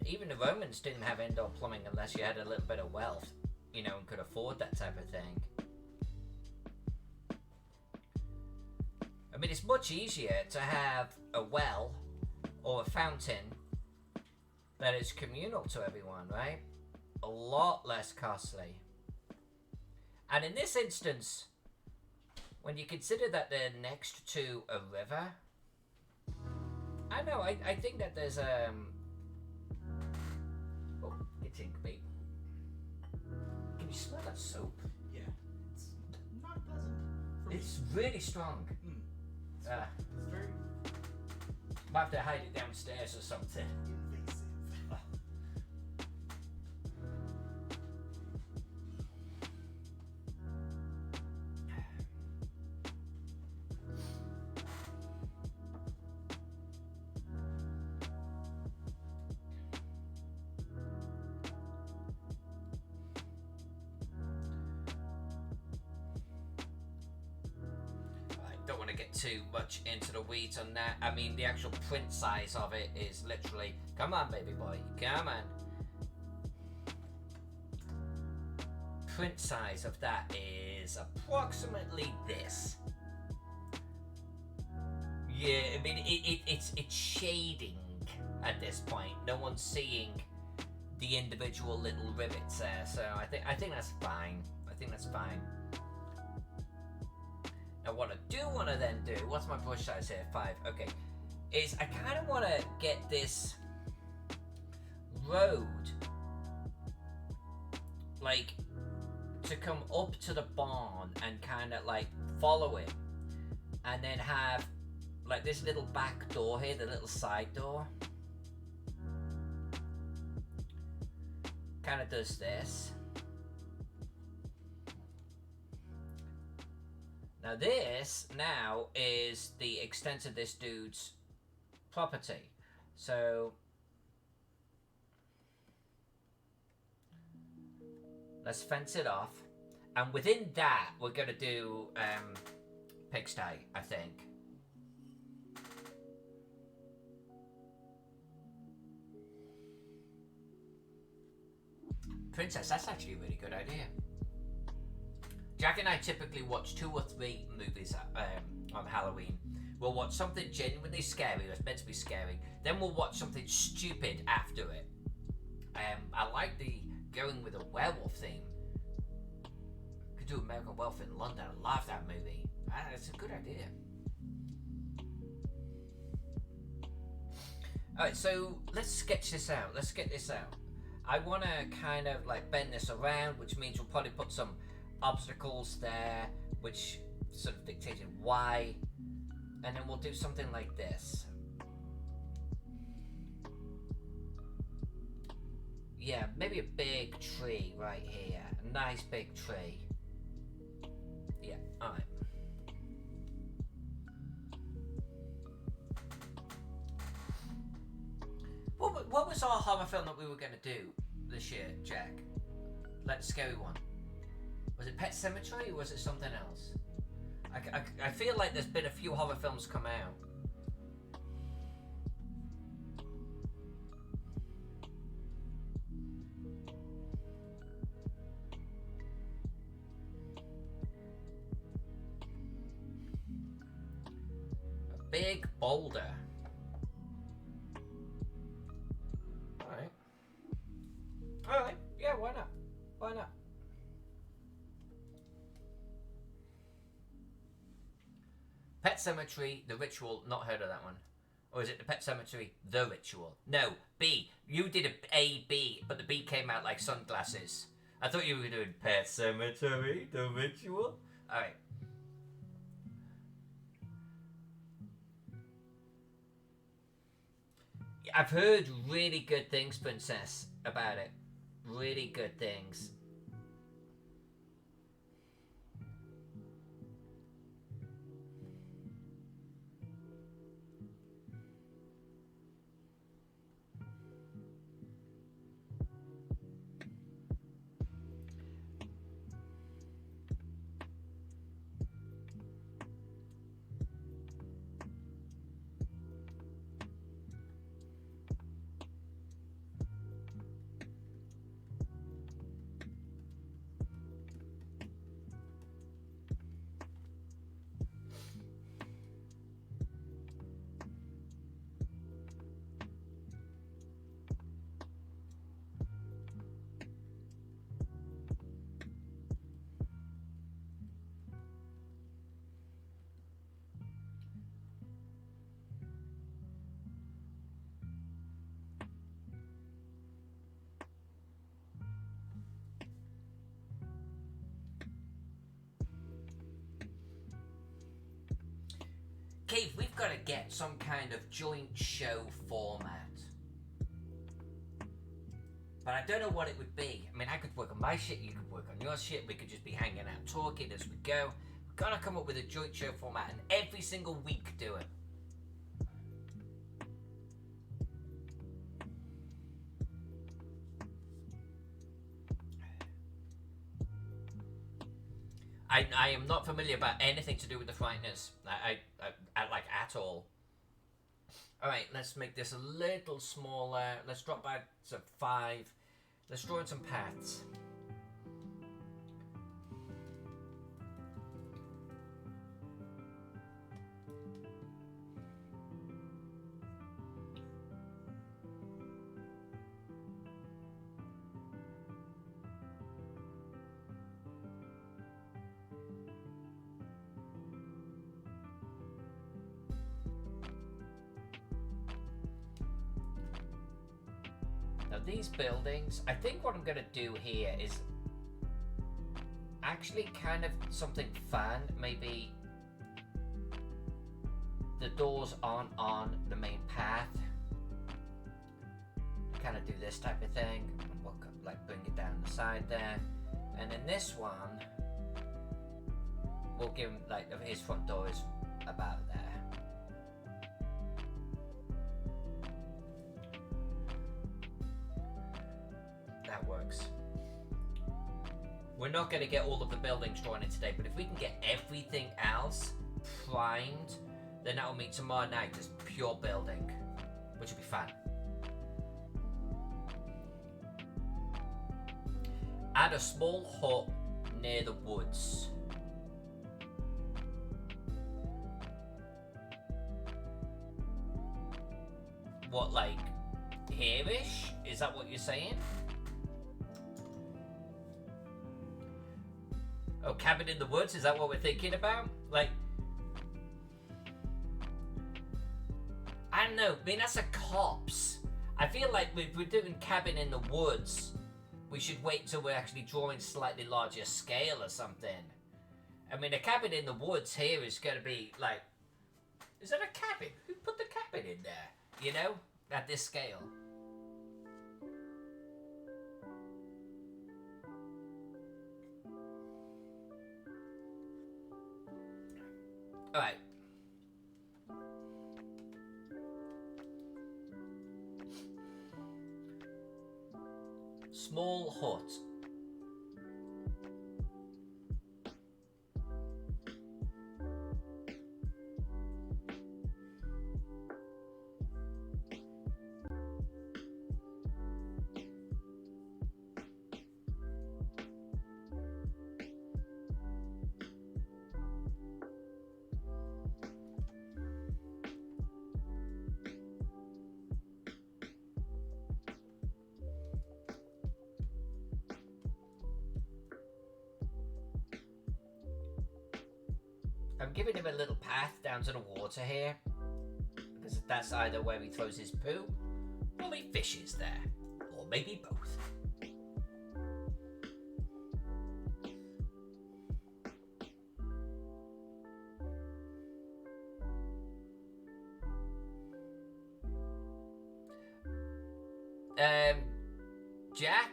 Even the Romans didn't have indoor plumbing unless you had a little bit of wealth, you know, and could afford that type of thing. I mean, it's much easier to have a well or a fountain that is communal to everyone, right? A lot less costly. And in this instance, when you consider that they're next to a river, I know, I think that there's oh, it's ink, mate. Can you smell that soap? Yeah, it's not pleasant. It's really strong. It's very Might have to hide it downstairs or something. invasive. Don't want to get too much into the weeds on that. I mean, the actual print size of it is literally, come on, baby boy, come on. Print size of that is approximately this. Yeah, I mean, it's shading at this point. No one's seeing the individual little rivets there, so I think that's fine. I think that's fine. Now what I do want to then do, what's my brush size here? 5, okay. Is I kind of want to get this road, like, to come up to the barn and kind of like follow it. And then have like this little back door here, the little side door. Kind of does this. Now this now is the extent of this dude's property. So let's fence it off. And within that we're gonna do pigsty, I think. Princess, that's actually a really good idea. Jack and I typically watch 2 or 3 movies on Halloween. We'll watch something genuinely scary that's meant to be scary. Then we'll watch something stupid after it. I like the going with a werewolf theme. Could do American Werewolf in London. I love that movie. It's a good idea. Alright, so let's sketch this out. Let's get this out. I want to kind of like bend this around, which means we'll probably put some obstacles there, which sort of dictated why. And then we'll do something like this. Yeah, maybe a big tree right here. A nice big tree. Yeah, alright. What was our horror film that we were going to do this year, Jack? Like the scary one. Was it Pet Sematary or was it something else? I feel like there's been a few horror films come out. A big boulder. Alright. Alright, yeah, why not? Why not? Pet Cemetery, The Ritual, not heard of that one. Or is it the Pet Cemetery, The Ritual? No, B. You did a B, but the B came out like sunglasses. I thought you were doing Pet Cemetery, The Ritual. Alright. I've heard really good things, Princess, about it. Really good things. Cave, we've got to get some kind of joint show format. But I don't know what it would be. I mean, I could work on my shit, you could work on your shit, we could just be hanging out talking as we go. We've got to come up with a joint show format and every single week do it. I am not familiar about anything to do with the Frighteners. I like at all. Alright, let's make this a little smaller. Let's drop back to 5. Let's draw in some paths. These buildings, I think what I'm going to do here is actually kind of something fun. Maybe the doors aren't on the main path. Kind of do this type of thing. We'll like bring it down the side there. And then this one, we'll give him like his front door is about there. Works. We're not going to get all of the buildings drawn in today, but if we can get everything else primed, then that will mean tomorrow night just pure building, which will be fun. Add a small hut near the woods. What, like, here-ish? Is that what you're saying? Oh, cabin in the woods? Is that what we're thinking about? Like, I don't know. I mean, that's a copse. I feel like if we're doing cabin in the woods, we should wait till we're actually drawing slightly larger scale or something. I mean, a cabin in the woods here is going to be like... Is that a cabin? Who put the cabin in there? You know? At this scale. Alright. Small hut. I'm giving him a little path down to the water here, because that's either where he throws his poo, or he fishes there, or maybe both. Jack?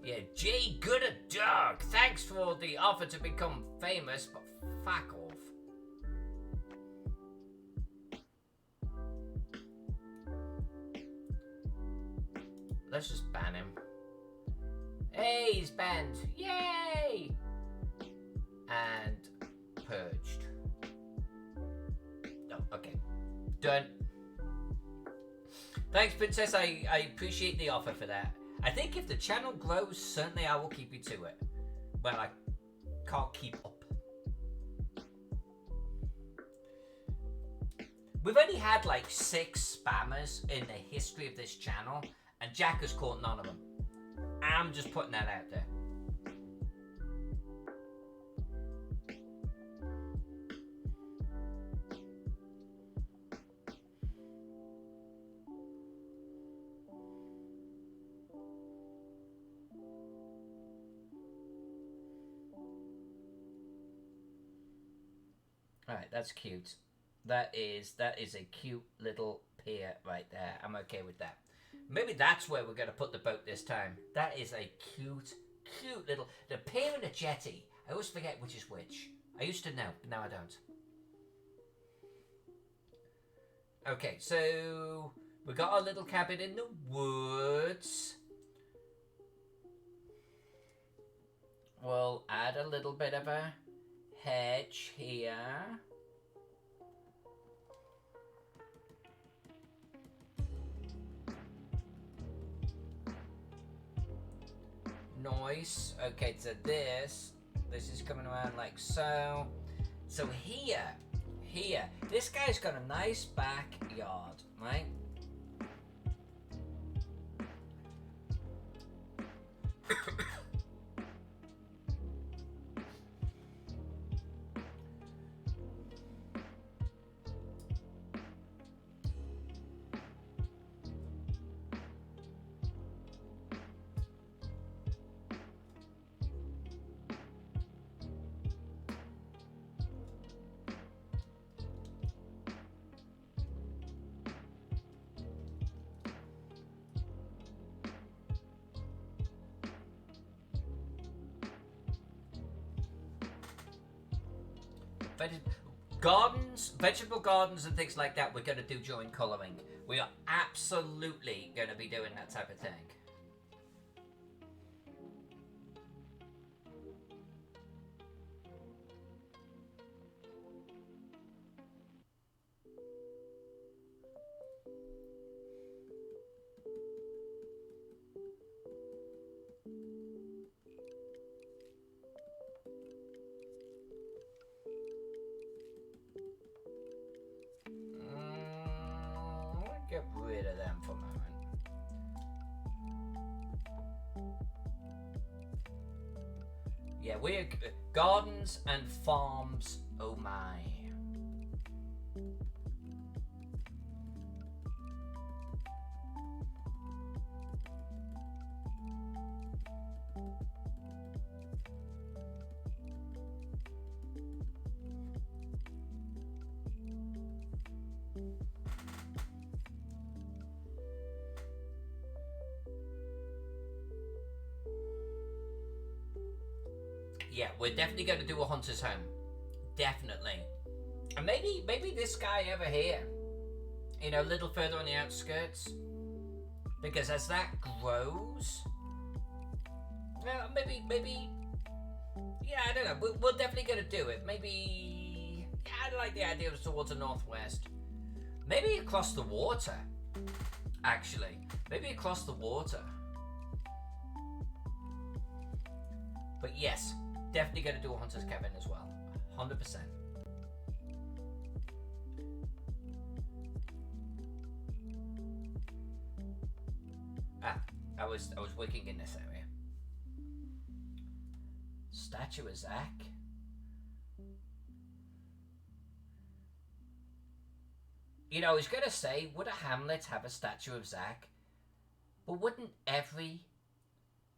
Yeah, Jay Good at Dog. Thanks for the offer to become famous, but fuck off. Let's just ban him. Hey, he's banned. Yay! And purged. No, okay. Done. Thanks, Princess. I appreciate the offer for that. I think if the channel grows, certainly I will keep you to it. Well, I can't keep up. We've only had like 6 spammers in the history of this channel, and Jack has caught none of them. I'm just putting that out there. Alright, that's cute. That is a cute little pier right there. I'm okay with that. Maybe that's where we're going to put the boat this time. That is a cute, cute little... The pier and the jetty. I always forget which is which. I used to know, but now I don't. Okay, so... We got our little cabin in the woods. We'll add a little bit of a hedge here. Nice. Okay, so this is coming around like so. So here, this guy's got a nice backyard, right? Gardens, vegetable gardens and things like that we're going to do during colouring. We are absolutely going to be doing that type of thing. Yeah, we're gardens and farms. Oh my. Yeah, we're definitely going to do a hunter's home. Definitely. And maybe this guy over here, you know, a little further on the outskirts, because as that grows, well, maybe, yeah, I don't know. We're definitely going to do it. Maybe, yeah, I like the idea of towards the northwest. Maybe across the water, actually. Maybe across the water. But yes, definitely going to do a hunter's cabin as well. 100%. I was working in this area. Statue of Zach. You know, I was gonna say, would a hamlet have a statue of Zach? But wouldn't every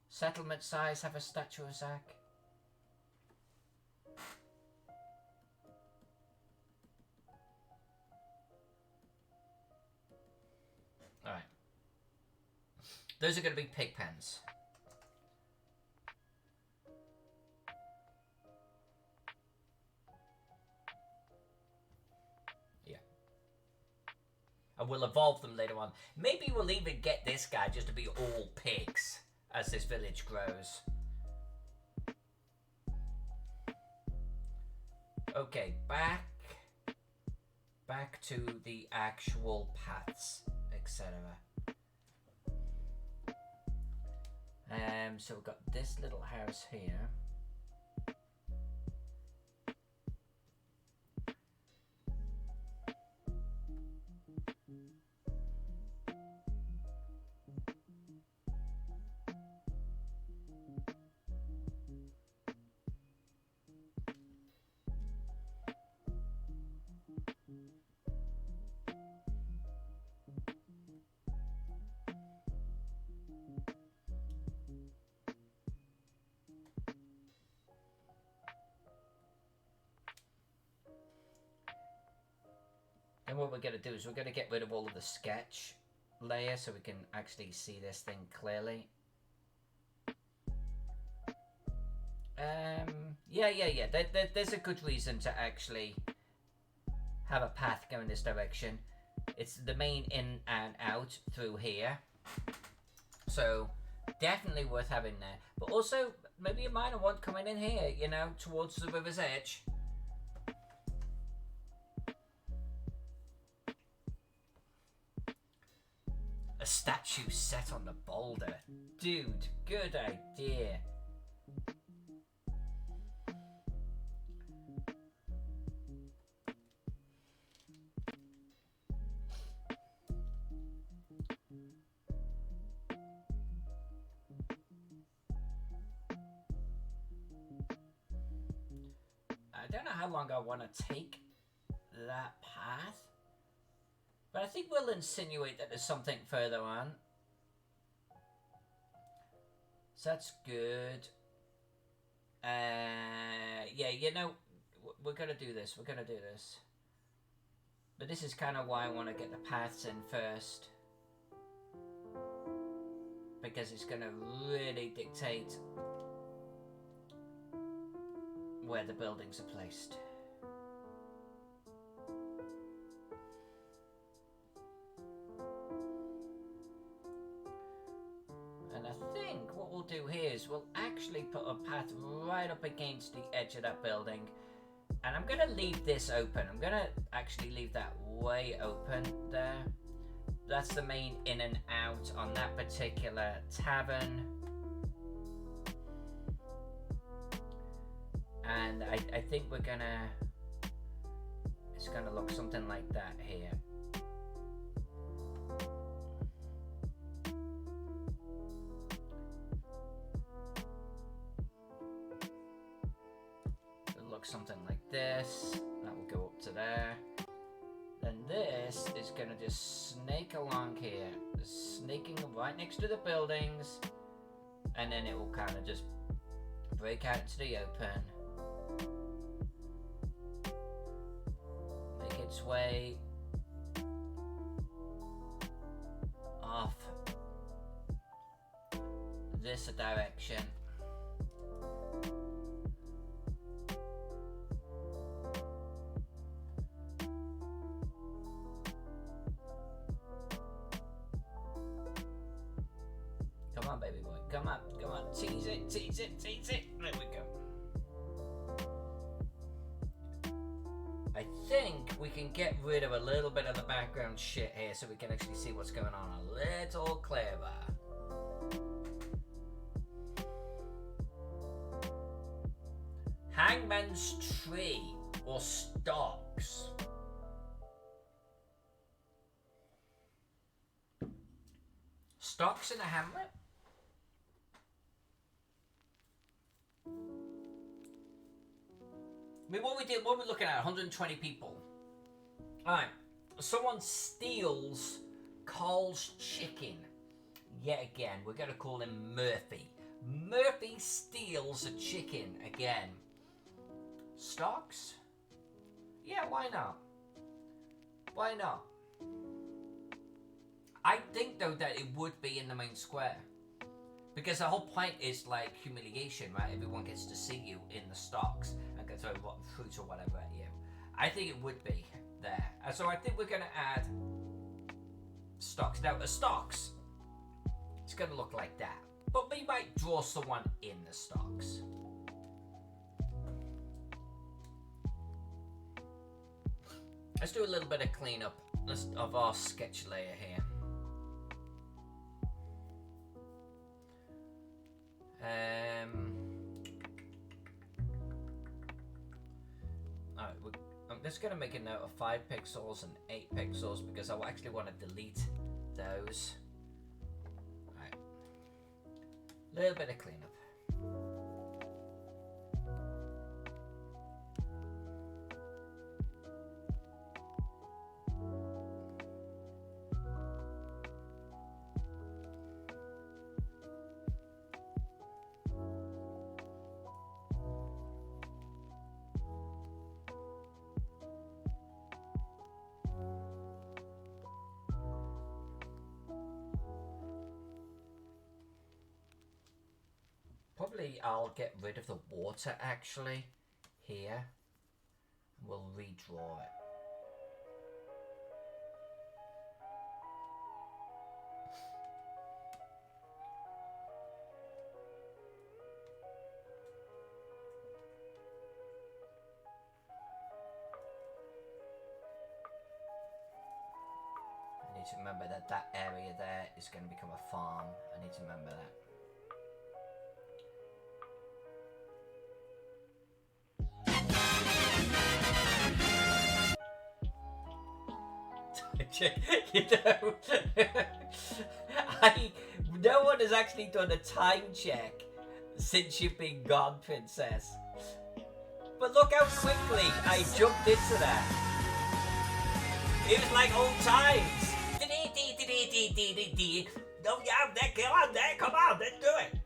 settlement size have a statue of Zach? Alright. Those are going to be pig pens. Yeah. And we'll evolve them later on. Maybe we'll even get this guy just to be all pigs as this village grows. Okay, back to the actual paths, etc. So we've got this little house here. And what we're going to do is we're going to get rid of all of the sketch layer so we can actually see this thing clearly. Yeah. There's a good reason to actually have a path going this direction. It's the main in and out through here. So definitely worth having there. But also maybe a minor one coming in here, you know, towards the river's edge. A statue set on the boulder. Dude, good idea. I don't know how long I want to take that path. But I think we'll insinuate that there's something further on. So that's good. Yeah, you know, we're going to do this. We're going to do this. But this is kind of why I want to get the paths in first. Because it's going to really dictate where the buildings are placed. And I think what we'll do here is we'll actually put a path right up against the edge of that building. And I'm going to leave this open. I'm going to actually leave that way open there. That's the main in and out on that particular tavern. And I think we're gonna, it's gonna look something like that here. look something like this. That will go up to there. Then this is going to just snake along here, snaking right next to the buildings, and then it will kind of just break out into the open, make its way off this direction. Come on, baby boy. Come on, come on. Tease it, tease it, tease it. There we go. I think we can get rid of a little bit of the background shit here so we can actually see what's going on a little clearer. Hangman's tree or stocks. Stocks in a hamlet? I mean, what we're looking at, 120 people. Alright, someone steals Carl's chicken. Yet again, we're going to call him Murphy. Murphy steals a chicken again. Stocks? Yeah, why not? Why not? I think, though, that it would be in the main square. Because the whole point is, like, humiliation, right? Everyone gets to see you in the stocks and can throw rotten fruits or whatever at you. I think it would be there. And so I think we're going to add stocks. Now, the stocks, it's going to look like that. But we might draw someone in the stocks. Let's do a little bit of cleanup of our sketch layer here. Alright, I'm just going to make a note of 5 pixels and 8 pixels because I actually want to delete those. Alright. A little bit of cleanup. Probably I'll get rid of the water actually here. We'll redraw it. I need to remember that that area there is going to become a farm. I need to remember that. You know, no one has actually done a time check since you've been gone, Princess. But look how quickly I jumped into that. It was like old times. No, yeah, come on, let's do it.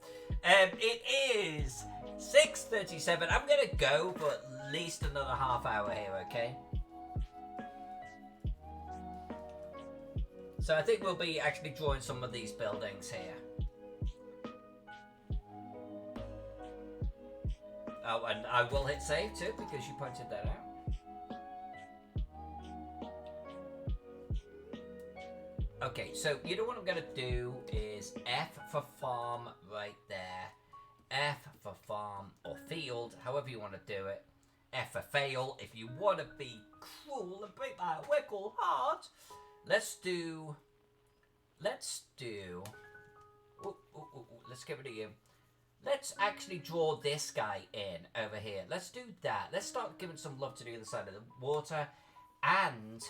It is 6:37. I'm gonna go for at least another half hour here, okay? So I think we'll be actually drawing some of these buildings here. Oh, and I will hit save too because you pointed that out. Okay, so you know what I'm going to do is F for farm right there. F for farm or field, however you want to do it. F for fail if you want to be cruel and break my wickle heart. Let's do, let's get rid of you. Let's actually draw this guy in over here. Let's do that. Let's start giving some love to the other side of the water and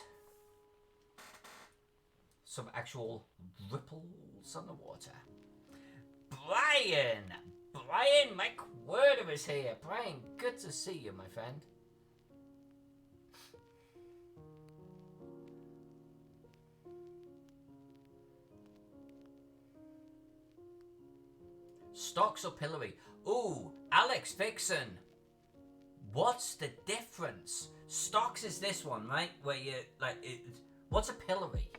some actual ripples on the water. Brian Brian McWhirter is here. Brian, good to see you, my friend. Stocks or pillory? Ooh, Alex Vixen. What's the difference? Stocks is this one, right? Where you, like, what's a pillory?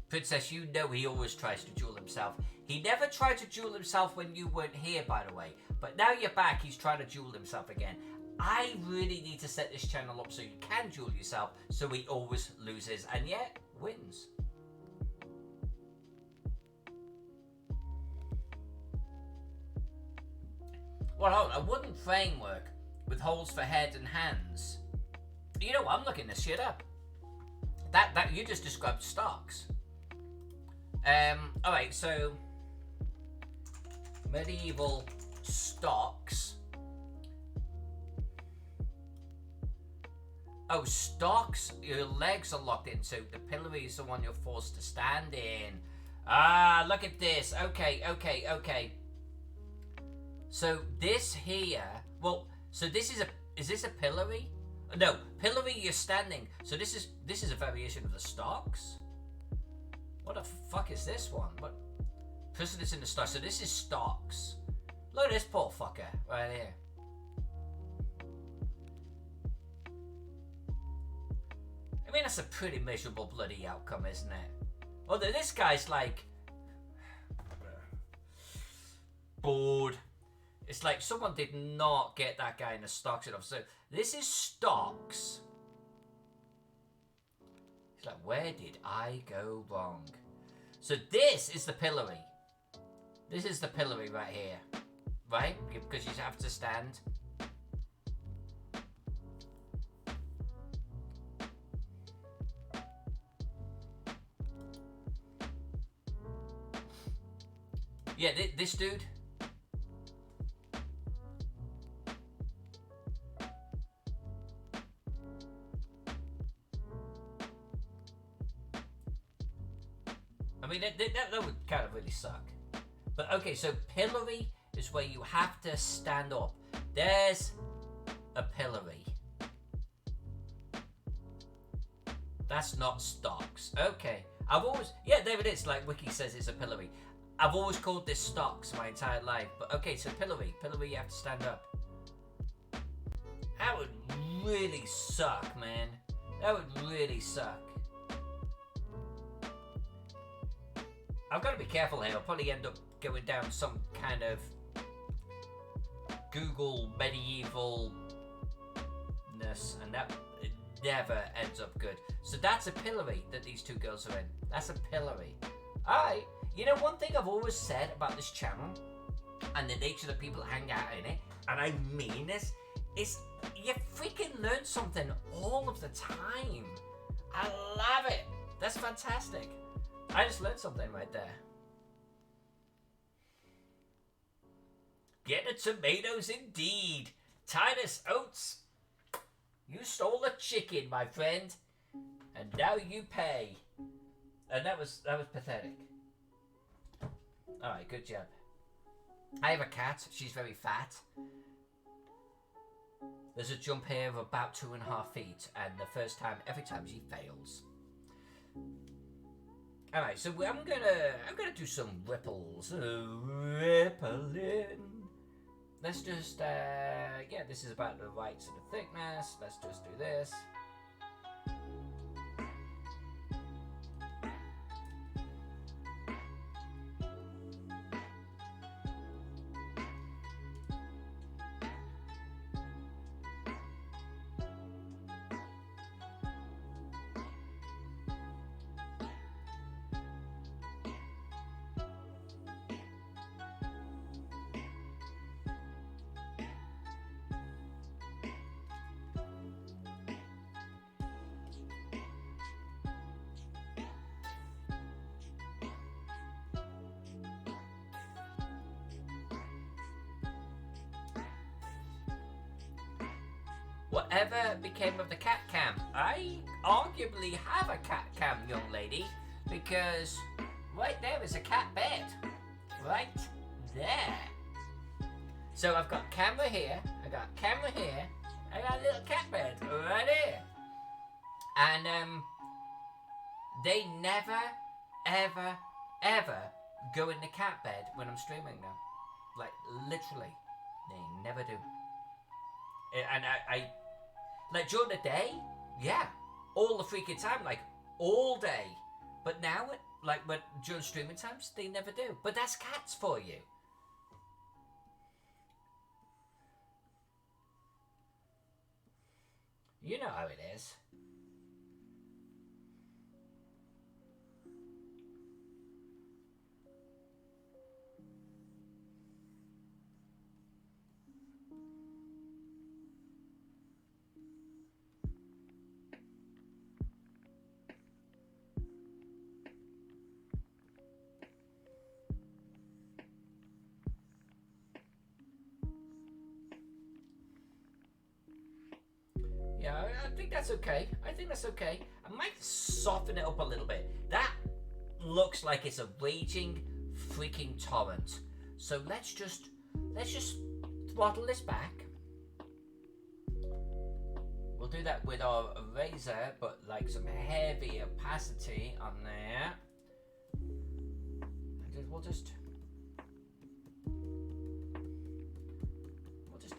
Princess, you know he always tries to duel himself. He never tried to duel himself when you weren't here, by the way. But now you're back, he's trying to duel himself again. I really need to set this channel up so you can duel yourself, so he always loses and yet wins. Well, a wooden framework with holes for head and hands. You know what? I'm looking this shit up. That you just described stocks. All right, so medieval stocks. Oh, stocks. Your legs are locked into. The pillory is the one you're forced to stand in. Ah, look at this. Okay. So this here, well, so this is this a pillory? No, pillory you're standing. So this is a variation of the stocks. What the fuck is this one? What? Prisoners in the stocks. So this is stocks. Look at this poor fucker right here. I mean, that's a pretty miserable bloody outcome, isn't it? Although this guy's like bored. It's like someone did not get that guy in the stocks enough. So this is stocks. It's like, where did I go wrong? So this is the pillory. This is the pillory right here. Right? Because you have to stand. Yeah, this dude. I mean, that would kind of really suck. But okay, so pillory is where you have to stand up. There's a pillory. That's not stocks. Okay. I've always... Yeah, there it is. Like Wiki says, it's a pillory. I've always called this stocks my entire life. But okay, so pillory. Pillory, you have to stand up. That would really suck, man. That would really suck. I've got to be careful here. I'll probably end up going down some kind of Google medievalness, and that it never ends up good. So that's a pillory that these two girls are in. That's a pillory. Alright. You know, one thing I've always said about this channel and the nature that people hang out in it, and I mean this, is you freaking learn something all of the time. I love it. That's fantastic. I just learned something right there. Get the tomatoes indeed. Titus Oates, you stole a chicken, my friend, and now you pay. And that was pathetic. Alright, good job. I have a cat. She's very fat. There's a jump here of about 2.5 feet, and the first time, every time she fails. Alright, so I'm gonna do some ripples. Rippling. Let's just yeah, this is about the right sort of thickness. Let's just do this. Whatever became of the cat cam? I arguably have a cat cam, young lady, because right there is a cat bed. Right there. So I've got camera here, I got camera here, I got a little cat bed right here. And they never, ever, ever go in the cat bed when I'm streaming now. Like, literally. They never do. And I like, during the day, yeah, all the freaking time, like, all day. But now, like, when during streaming times, they never do. But that's cats for you. You know how it is. Yeah, I think that's okay. I think that's okay. I might soften it up a little bit. That looks like it's a raging freaking torrent. So let's just throttle this back. We'll do that with our razor, but like some heavy opacity on there. And we'll just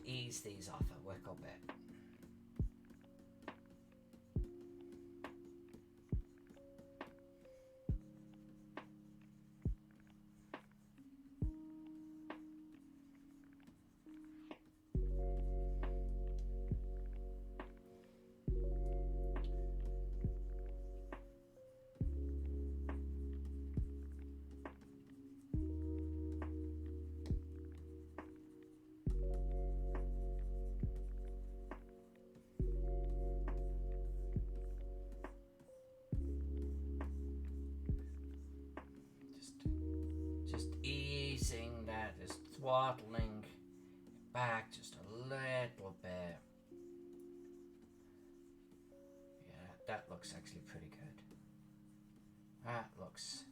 ease these off a little bit. Just easing that, just throttling back just a little bit. Yeah, that looks actually pretty good. That looks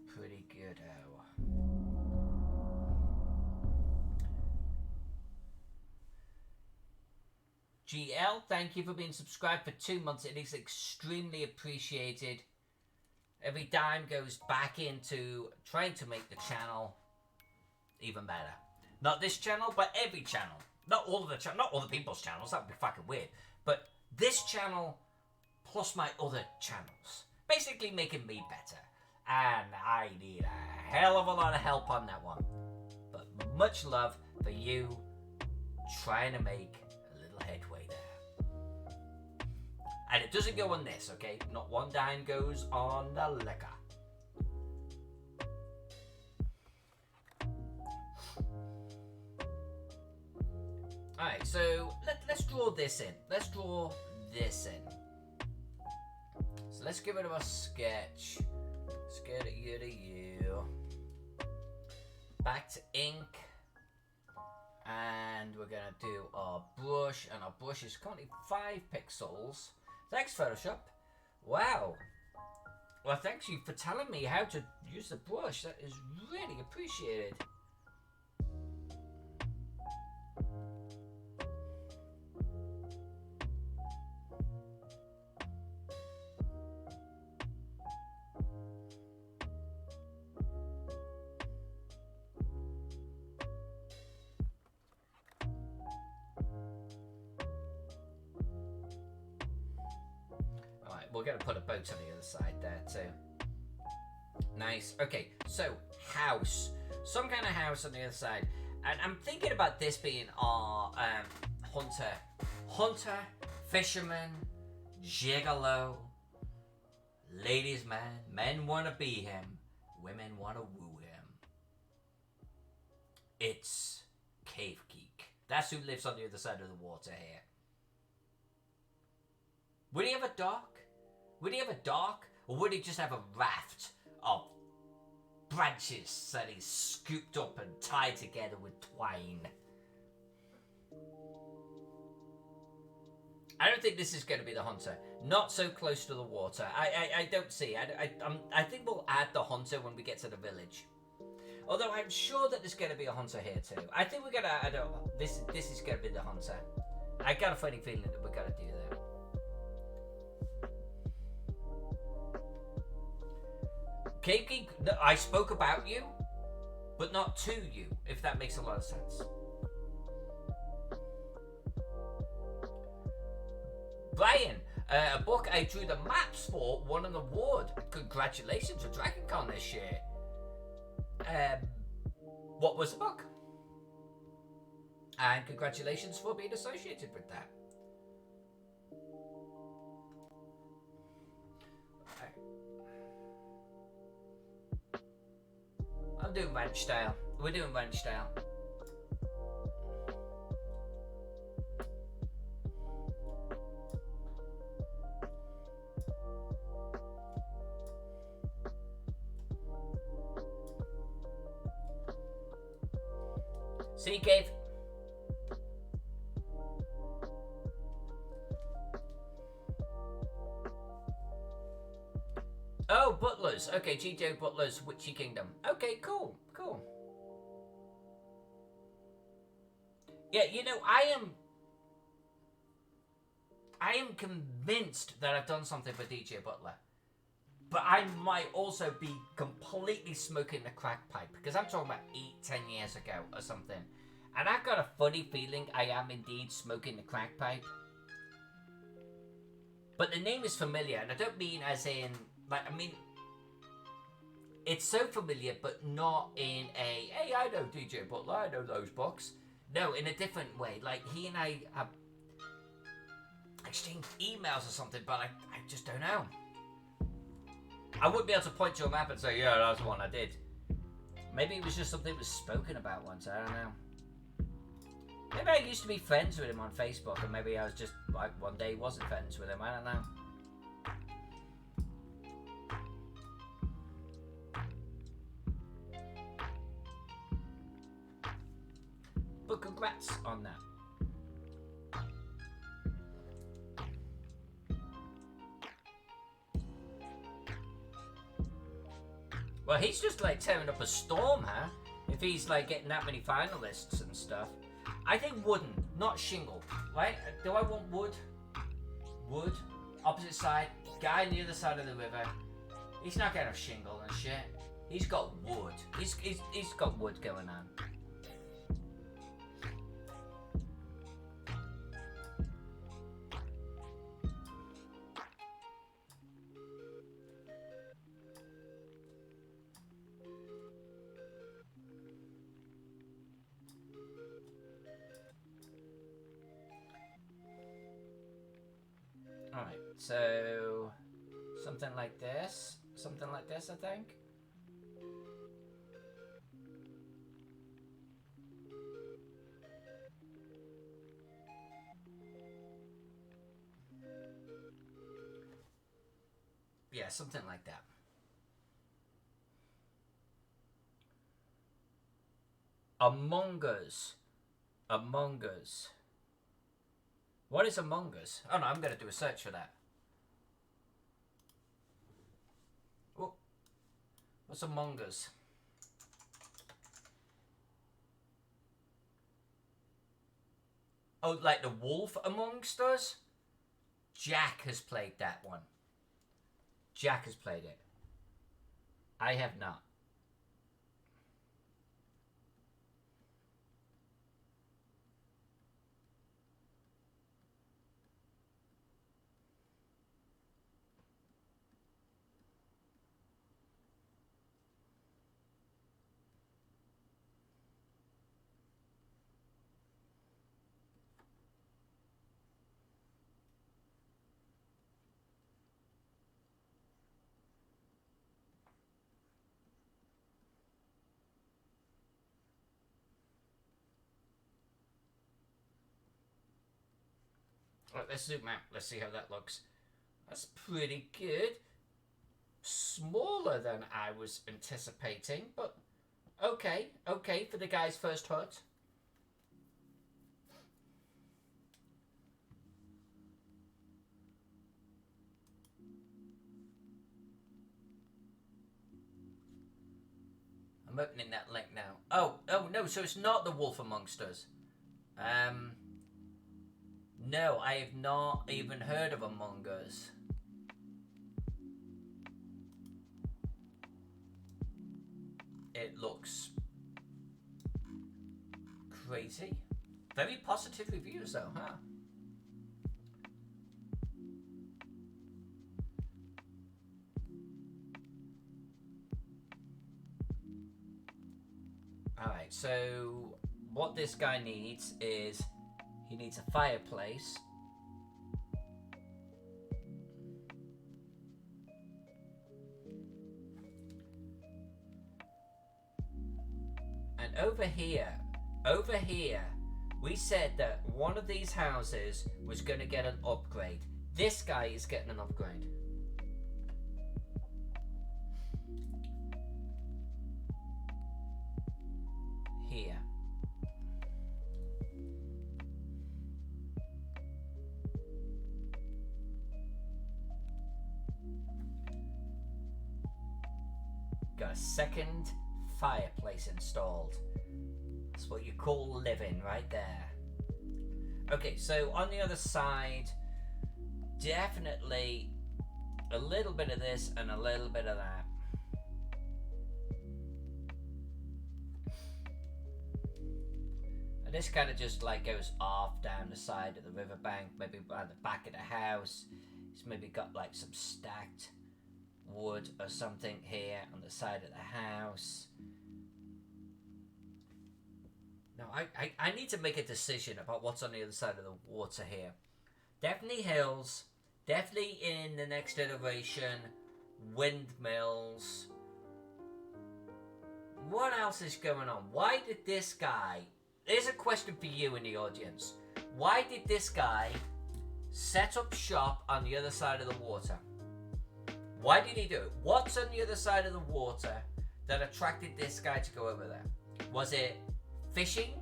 pretty good. GL, thank you for being subscribed for 2 months. It is extremely appreciated. Every dime goes back into trying to make the channel even better. Not this channel, but every channel. Not all the people's channels. That would be fucking weird. But this channel plus my other channels, basically making me better. And I need a hell of a lot of help on that one. But much love for you trying to make a little headway there. And it doesn't go on this, okay? Not one dime goes on the liquor. Alright, so let's draw this in. Let's draw this in. So let's give it a sketch. Let's get it you to you. Back to ink. And we're gonna do our brush, and our brush is currently 5 pixels. Thanks, Photoshop. Wow. Well, thanks you for telling me how to use the brush. That is really appreciated. We're going to put a boat on the other side there too. Nice. Okay, so house. Some kind of house on the other side. And I'm thinking about this being our hunter, fisherman, gigolo, ladies man. Men want to be him. Women want to woo him. It's Cave Geek. That's who lives on the other side of the water here. Would he have a dock? Would he have a dock? Or would he just have a raft of branches that he's scooped up and tied together with twine? I don't think this is going to be the hunter. Not so close to the water. I don't see. I think we'll add the hunter when we get to the village. Although I'm sure that there's going to be a hunter here too. I think we're going to add this is going to be the hunter. I got a funny feeling that we're going to do that. Keiki, I spoke about you, but not to you, if that makes a lot of sense. Brian, a book I drew the maps for won an award. Congratulations for DragonCon this year. What was the book? And congratulations for being associated with that. I'm doing ranch style. We're doing ranch style. See, Cave? Oh, Butlers. Okay, GTO Butlers, Witchy Kingdom. Okay, cool, cool. Yeah, you know, I am convinced that I've done something for DJ Butler. But I might also be completely smoking the crack pipe, because I'm talking about 8-10 years ago or something. And I've got a funny feeling I am indeed smoking the crack pipe. But the name is familiar, and I don't mean as in, like, I mean, it's so familiar, but not in a, hey, I know DJ Butler, I know those books. No, in a different way. Like, he and I have exchanged emails or something, but I just don't know. I wouldn't be able to point to a map and say, yeah, that's the one I did. Maybe it was just something that was spoken about once, I don't know. Maybe I used to be friends with him on Facebook, and maybe I was just, like, one day wasn't friends with him, I don't know. But congrats on that. Well, he's just like tearing up a storm, huh? If he's like getting that many finalists and stuff. I think wooden, not shingle, right? Do I want wood? Wood. Opposite side. Guy on the other side of the river. He's not getting a shingle and shit. He's got wood. He's got wood going on. Alright, so something like this. Something like this, I think. Yeah, something like that. Among Us. Among Us. What is Among Us? Oh no, I'm going to do a search for that. Oh, what's Among Us? Oh, like the wolf amongst us? Jack has played that one. Jack has played it. I have not. Right, let's zoom out. Let's see how that looks. That's pretty good. Smaller than I was anticipating, but okay. Okay for the guy's first hut. I'm opening that link now. Oh no, so it's not The Wolf Amongst Us. No, I have not even heard of Among Us. It looks crazy. Very positive reviews though, huh? Alright, so what this guy needs is he needs a fireplace. And over here, we said that one of these houses was going to get an upgrade. This guy is getting an upgrade. Here. Got a second fireplace installed. That's what you call living right there. Okay, so on the other side, definitely a little bit of this and a little bit of that. And this kind of just like goes off down the side of the riverbank, maybe by the back of the house. It's maybe got like some stacked wood or something here on the side of the house. Now, I need to make a decision about what's on the other side of the water here. Definitely hills. Definitely in the next iteration, windmills. What else is going on? Why did this guy... Here's a question for you in the audience. Why did this guy set up shop on the other side of the water? Why did he do it? What's on the other side of the water that attracted this guy to go over there? Was it fishing?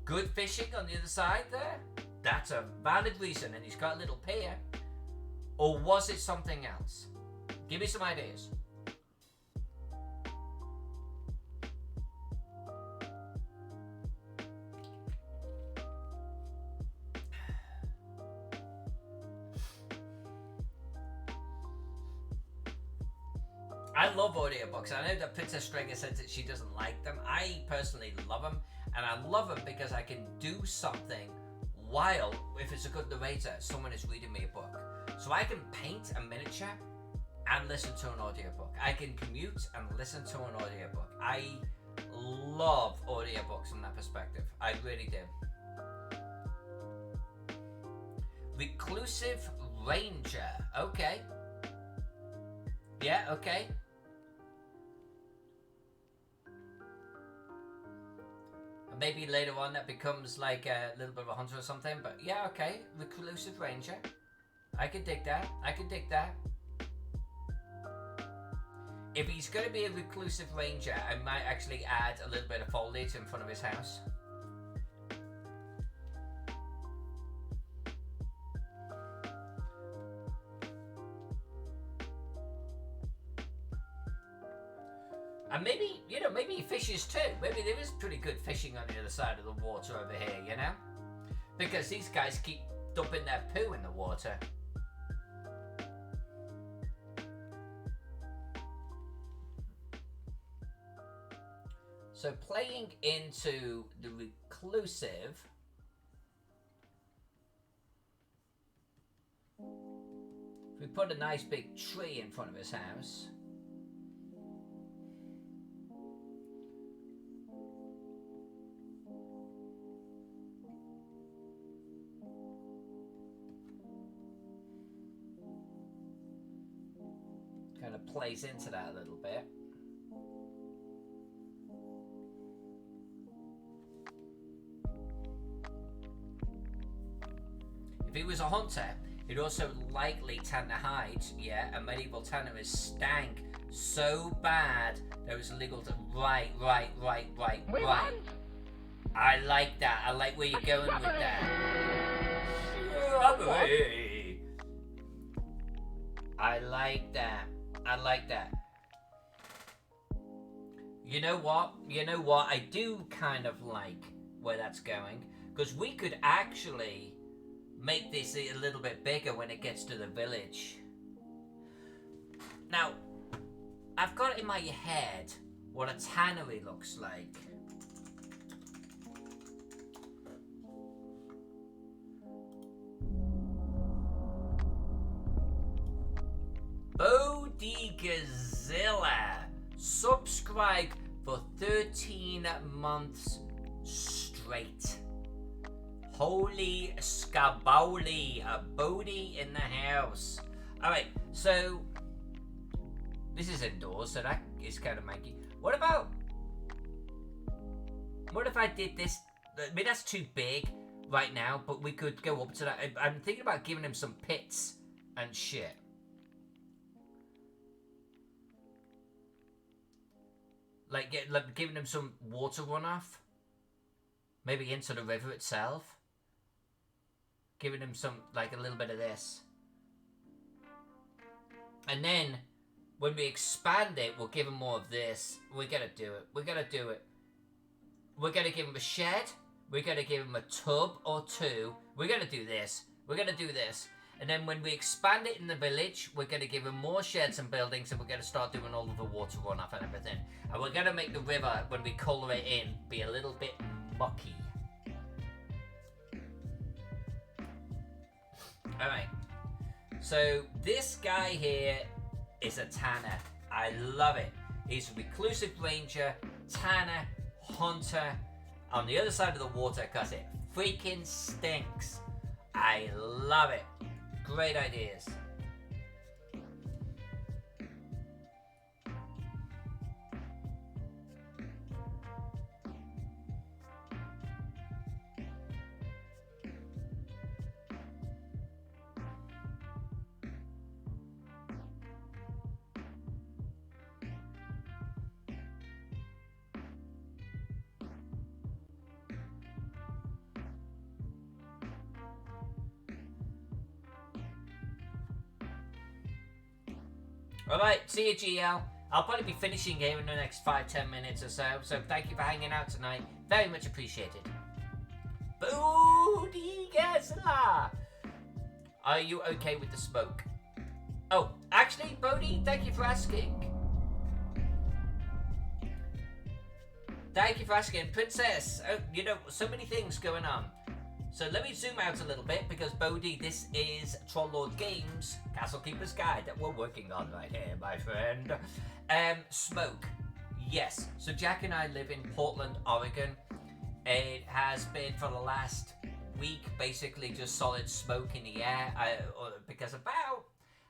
Good fishing on the other side there? That's a valid reason, and he's got a little pier. Or was it something else? Give me some ideas. I love audiobooks. I know that Princess Stringer says that she doesn't like them. I personally love them, and I love them because I can do something while, if it's a good narrator, someone is reading me a book. So I can paint a miniature and listen to an audiobook. I can commute and listen to an audiobook. I love audiobooks from that perspective. I really do. Reclusive Ranger. Okay. Yeah, okay. Maybe later on that becomes like a little bit of a hunter or something, but yeah, okay. Reclusive Ranger. I could dig that. I could dig that. If he's going to be a Reclusive Ranger, I might actually add a little bit of foliage in front of his house. And maybe, you know, maybe he fishes too. Maybe there is pretty good fishing on the other side of the water over here, you know? Because these guys keep dumping their poo in the water. So playing into the reclusive, if we put a nice big tree in front of his house, kind of plays into that a little bit. If he was a hunter, he'd also likely tan the hides, yeah, and medieval tanneries stank so bad that it was illegal to... Right. I like that. I like where you're going with that. I like that. I like that. You know what? You know what? I do kind of like where that's going. Because we could actually make this a little bit bigger when it gets to the village. Now, I've got in my head what a tannery looks like. Bodigazilla, subscribe for 13 months straight. Holy scaboli, a Bodie in the house. Alright, so this is indoors, so that is kind of manky. What if I did this? I mean, that's too big right now, but we could go up to that. I'm thinking about giving him some pits and shit. Like giving him some water runoff. Maybe into the river itself. Giving him some, like a little bit of this. And then, when we expand it, we'll give him more of this. We're gonna do it. We're gonna do it. We're gonna give him a shed. We're gonna give him a tub or two. We're gonna do this. We're gonna do this. And then when we expand it in the village, we're going to give him more sheds and buildings, and we're going to start doing all of the water runoff and everything. And we're going to make the river, when we colour it in, be a little bit mucky. Alright. So, this guy here is a tanner. I love it. He's a reclusive ranger, tanner, hunter, on the other side of the water, because it freaking stinks. I love it. Great ideas. Alright, see you GL. I'll probably be finishing here in the next 5-10 minutes or so, so thank you for hanging out tonight. Very much appreciated. Bodigazilla! Are you okay with the smoke? Oh, actually, Bodhi, thank you for asking. Thank you for asking. Princess, oh, you know, so many things going on. So let me zoom out a little bit, because Bodhi, this is Trollord Games, Castle Keeper's Guide, that we're working on right here, my friend. Smoke. Yes. So Jack and I live in Portland, Oregon. It has been for the last week, basically just solid smoke in the air, because about,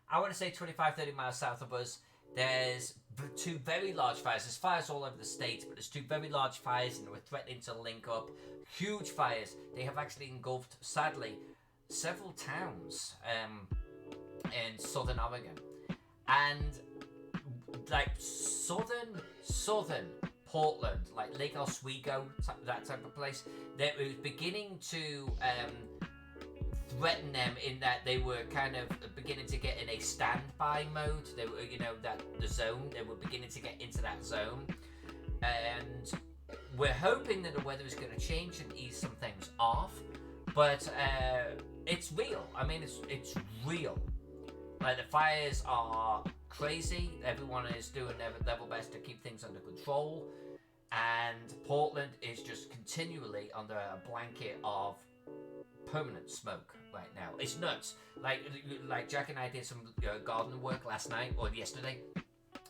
I want to say 25-30 miles south of us, there's two very large fires. There's fires all over the state, but there's two very large fires, and we're threatening to link up. Huge fires. They have actually engulfed, sadly, several towns in southern Oregon. And, like, southern Portland, like Lake Oswego, that type of place, that was beginning to threaten them, in that they were kind of beginning to get in a standby mode. They were, you know, that the zone, they were beginning to get into that zone. And we're hoping that the weather is going to change and ease some things off, but it's real. I mean, it's real. Like, the fires are crazy. Everyone is doing their level best to keep things under control, and Portland is just continually under a blanket of permanent smoke right now. It's nuts. Like Jack and I did some garden work last night or yesterday,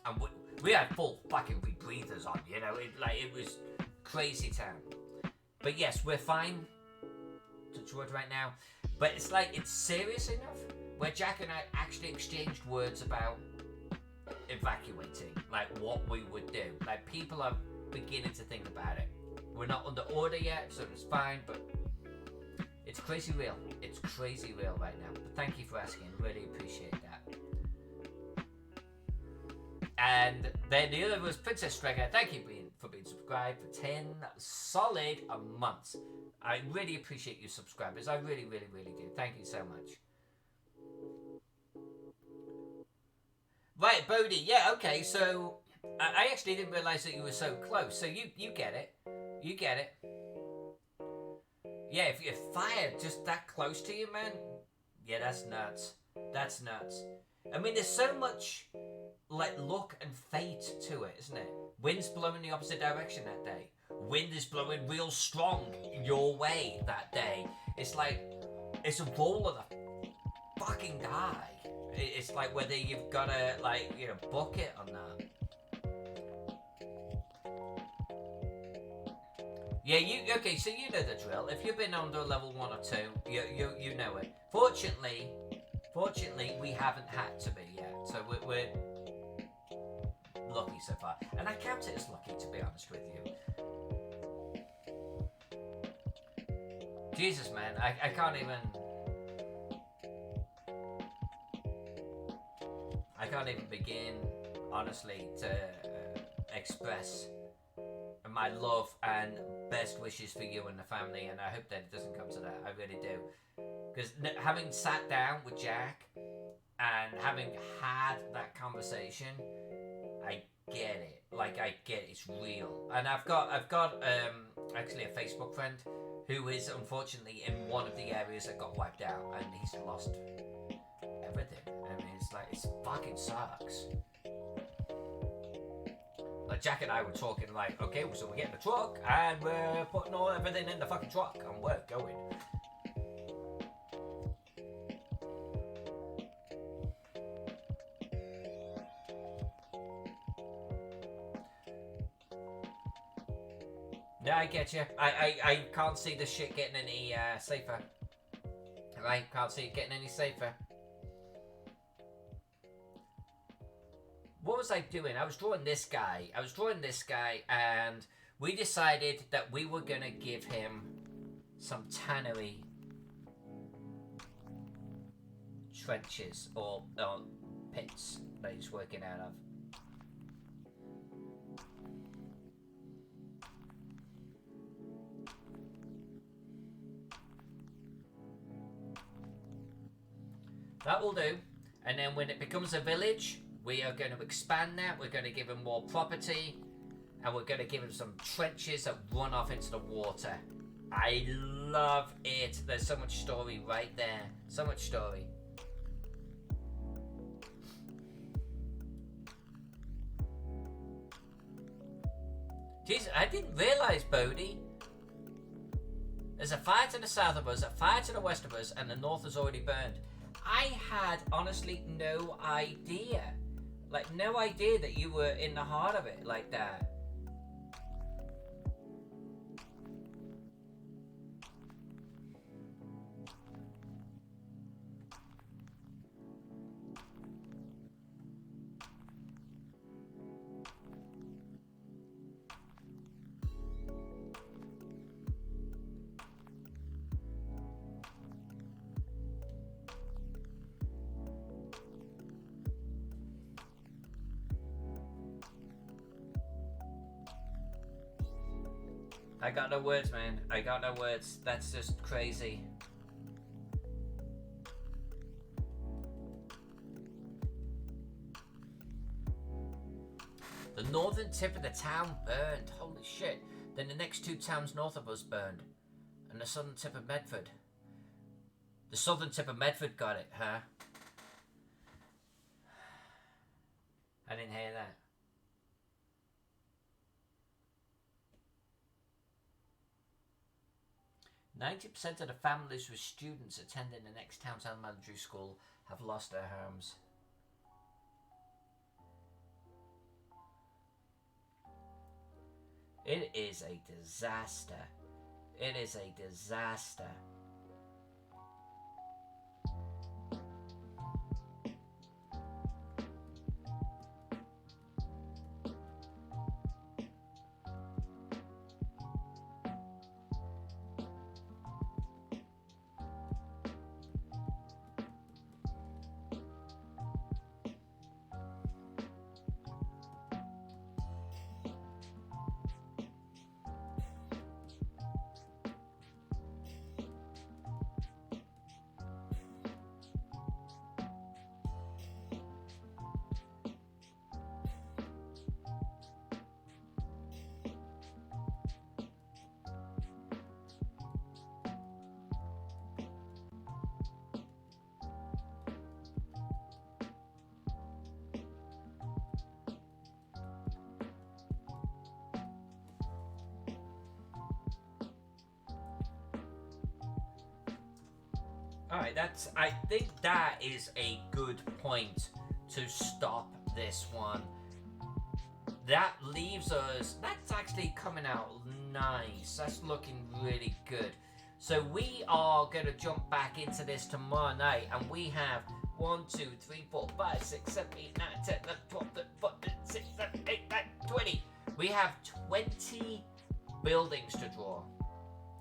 and we had full fucking rebreathers on. You know, it was crazy town. But yes, we're fine. Touch wood right now. But it's like, it's serious enough where Jack and I actually exchanged words about evacuating, like what we would do. Like, people are beginning to think about it. We're not under order yet, so it's fine, but it's crazy real. It's crazy real right now. But thank you for asking. Really appreciate that. And then the other was Princess Stringer. Thank you for being subscribed for 10 solid months. I really appreciate you subscribers. I really, really, really do. Thank you so much. Right, Bodhi. Yeah, okay. So I actually didn't realise that you were so close. So you get it. You get it. Yeah, if you're fired just that close to you, man. Yeah, that's nuts. That's nuts. I mean, there's so much like luck and fate to it, isn't it? Wind's blowing the opposite direction that day. Wind is blowing real strong your way that day. It's like it's a roll of the fucking die. It's like whether you've got to like book it or not. Yeah, okay? So you know the drill. If you've been under level 1 or 2, you know it. Fortunately, we haven't had to be yet, so we're lucky so far, and I count it as lucky, to be honest with you. Jesus, man, I can't even begin, honestly, to express my love and best wishes for you and the family, and I hope that it doesn't come to that. I really do, because having sat down with Jack and having had that conversation, I get it. Like, I get it. It's real. And I've got actually a Facebook friend who is unfortunately in one of the areas that got wiped out, and he's lost everything. I mean, it's like, it fucking sucks. Like, Jack and I were talking like, okay, so we're getting the truck and we're putting everything in the fucking truck and we're going. Yeah, I get you. I can't see the shit getting any safer. I can't see it getting any safer. What was I doing? I was drawing this guy, and we decided that we were going to give him some tannery trenches or pits that he's working out of. That will do. And then when it becomes a village, we are going to expand that. We're going to give him more property. And we're going to give him some trenches that run off into the water. I love it. There's so much story right there. So much story. Jesus, I didn't realise, Bodhi. There's a fire to the south of us, a fire to the west of us, and the north has already burned. I had, honestly, no idea. Like, no idea that you were in the heart of it like that. I got no words, man. I got no words. That's just crazy. The northern tip of the town burned. Holy shit. Then the next 2 towns north of us burned. And the southern tip of Medford. The southern tip of Medford got it, huh? I didn't hear that. "90% of the families with students attending the next town's elementary school have lost their homes." It is a disaster. It is a disaster. Alright, I think that is a good point to stop this one. That leaves us, that's actually coming out nice. That's looking really good. So we are going to jump back into this tomorrow night, and we have 1, 2, 3, 4, 5, 6, 7, 8, 9, 10, 11, 12, 13, 14, 16, 17, 18, 19, 20. We have 20 buildings to draw.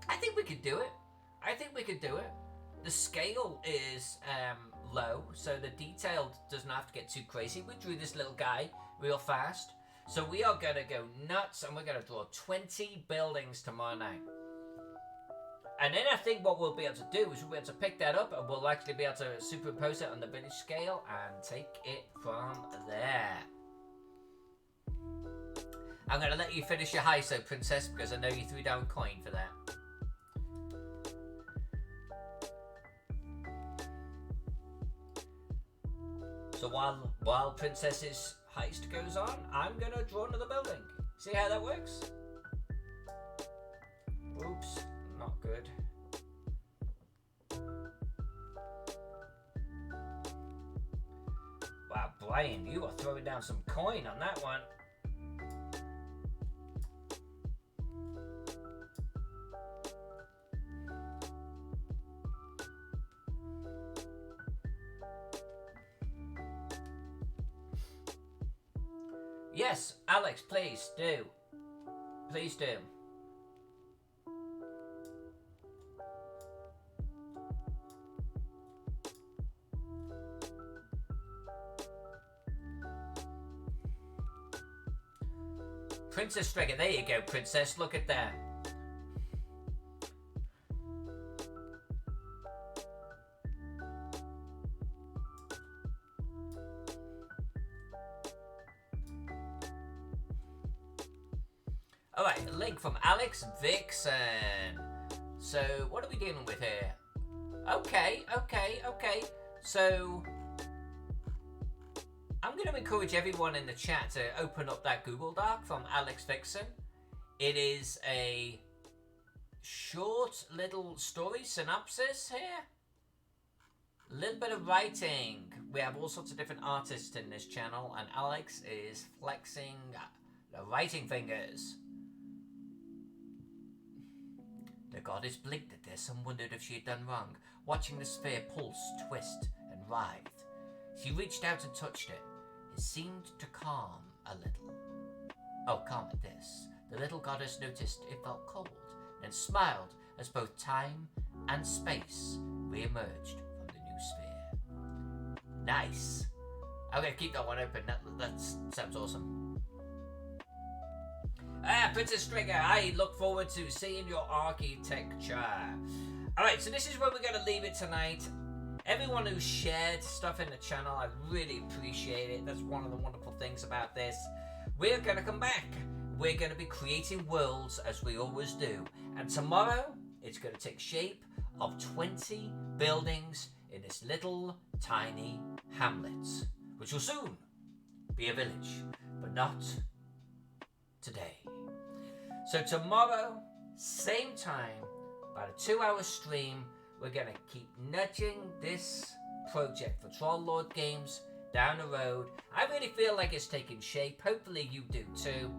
I think we could do it. The scale is low, so the detail doesn't have to get too crazy. We drew this little guy real fast. So we are going to go nuts, and we're going to draw 20 buildings tomorrow night. And then I think what we'll be able to do is we'll be able to pick that up, and we'll actually be able to superimpose it on the village scale and take it from there. I'm going to let you finish your heist, though, Princess, because I know you threw down a coin for that. So while Princess's heist goes on, I'm going to draw another building. See how that works? Oops, not good. Wow, Brian, you are throwing down some coin on that one. Yes, Alex, please do. Please do. Princess Striker, there you go, Princess. Look at that. Alright, a link from Alex Vixen. So, what are we dealing with here? Okay. So, I'm going to encourage everyone in the chat to open up that Google Doc from Alex Vixen. It is a short little story synopsis here. A little bit of writing. We have all sorts of different artists in this channel, and Alex is flexing the writing fingers. The goddess blinked at this and wondered if she had done wrong, watching the sphere pulse, twist, and writhe. She reached out and touched it. It seemed to calm a little. Oh, calm at this. The little goddess noticed it felt cold, and smiled as both time and space re-emerged from the new sphere. Nice. I'm going to keep that one open. That sounds awesome. Princess Stringer, I look forward to seeing your architecture. Alright, so this is where we're going to leave it tonight. Everyone who shared stuff in the channel, I really appreciate it. That's one of the wonderful things about this. We're going to come back. We're going to be creating worlds as we always do. And tomorrow, it's going to take shape of 20 buildings in this little tiny hamlet, which will soon be a village, but not today. So tomorrow, same time, about a 2-hour stream, we're going to keep nudging this project for Trollord Games down the road. I really feel like it's taking shape. Hopefully you do too.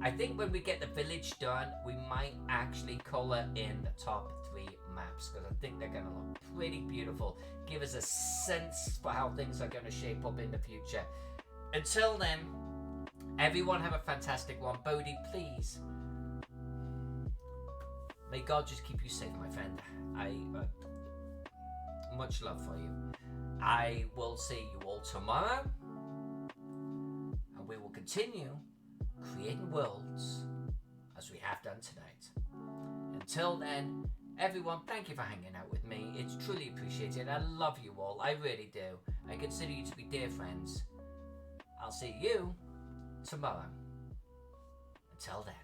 I think when we get the village done, we might actually colour in the top 3 maps, because I think they're going to look pretty beautiful. Give us a sense for how things are going to shape up in the future. Until then, everyone have a fantastic one. Bodhi, please. May God just keep you safe, my friend. Much love for you. I will see you all tomorrow, and we will continue creating worlds as we have done tonight. Until then, everyone, thank you for hanging out with me. It's truly appreciated. I love you all. I really do. I consider you to be dear friends. I'll see you tomorrow. Until then.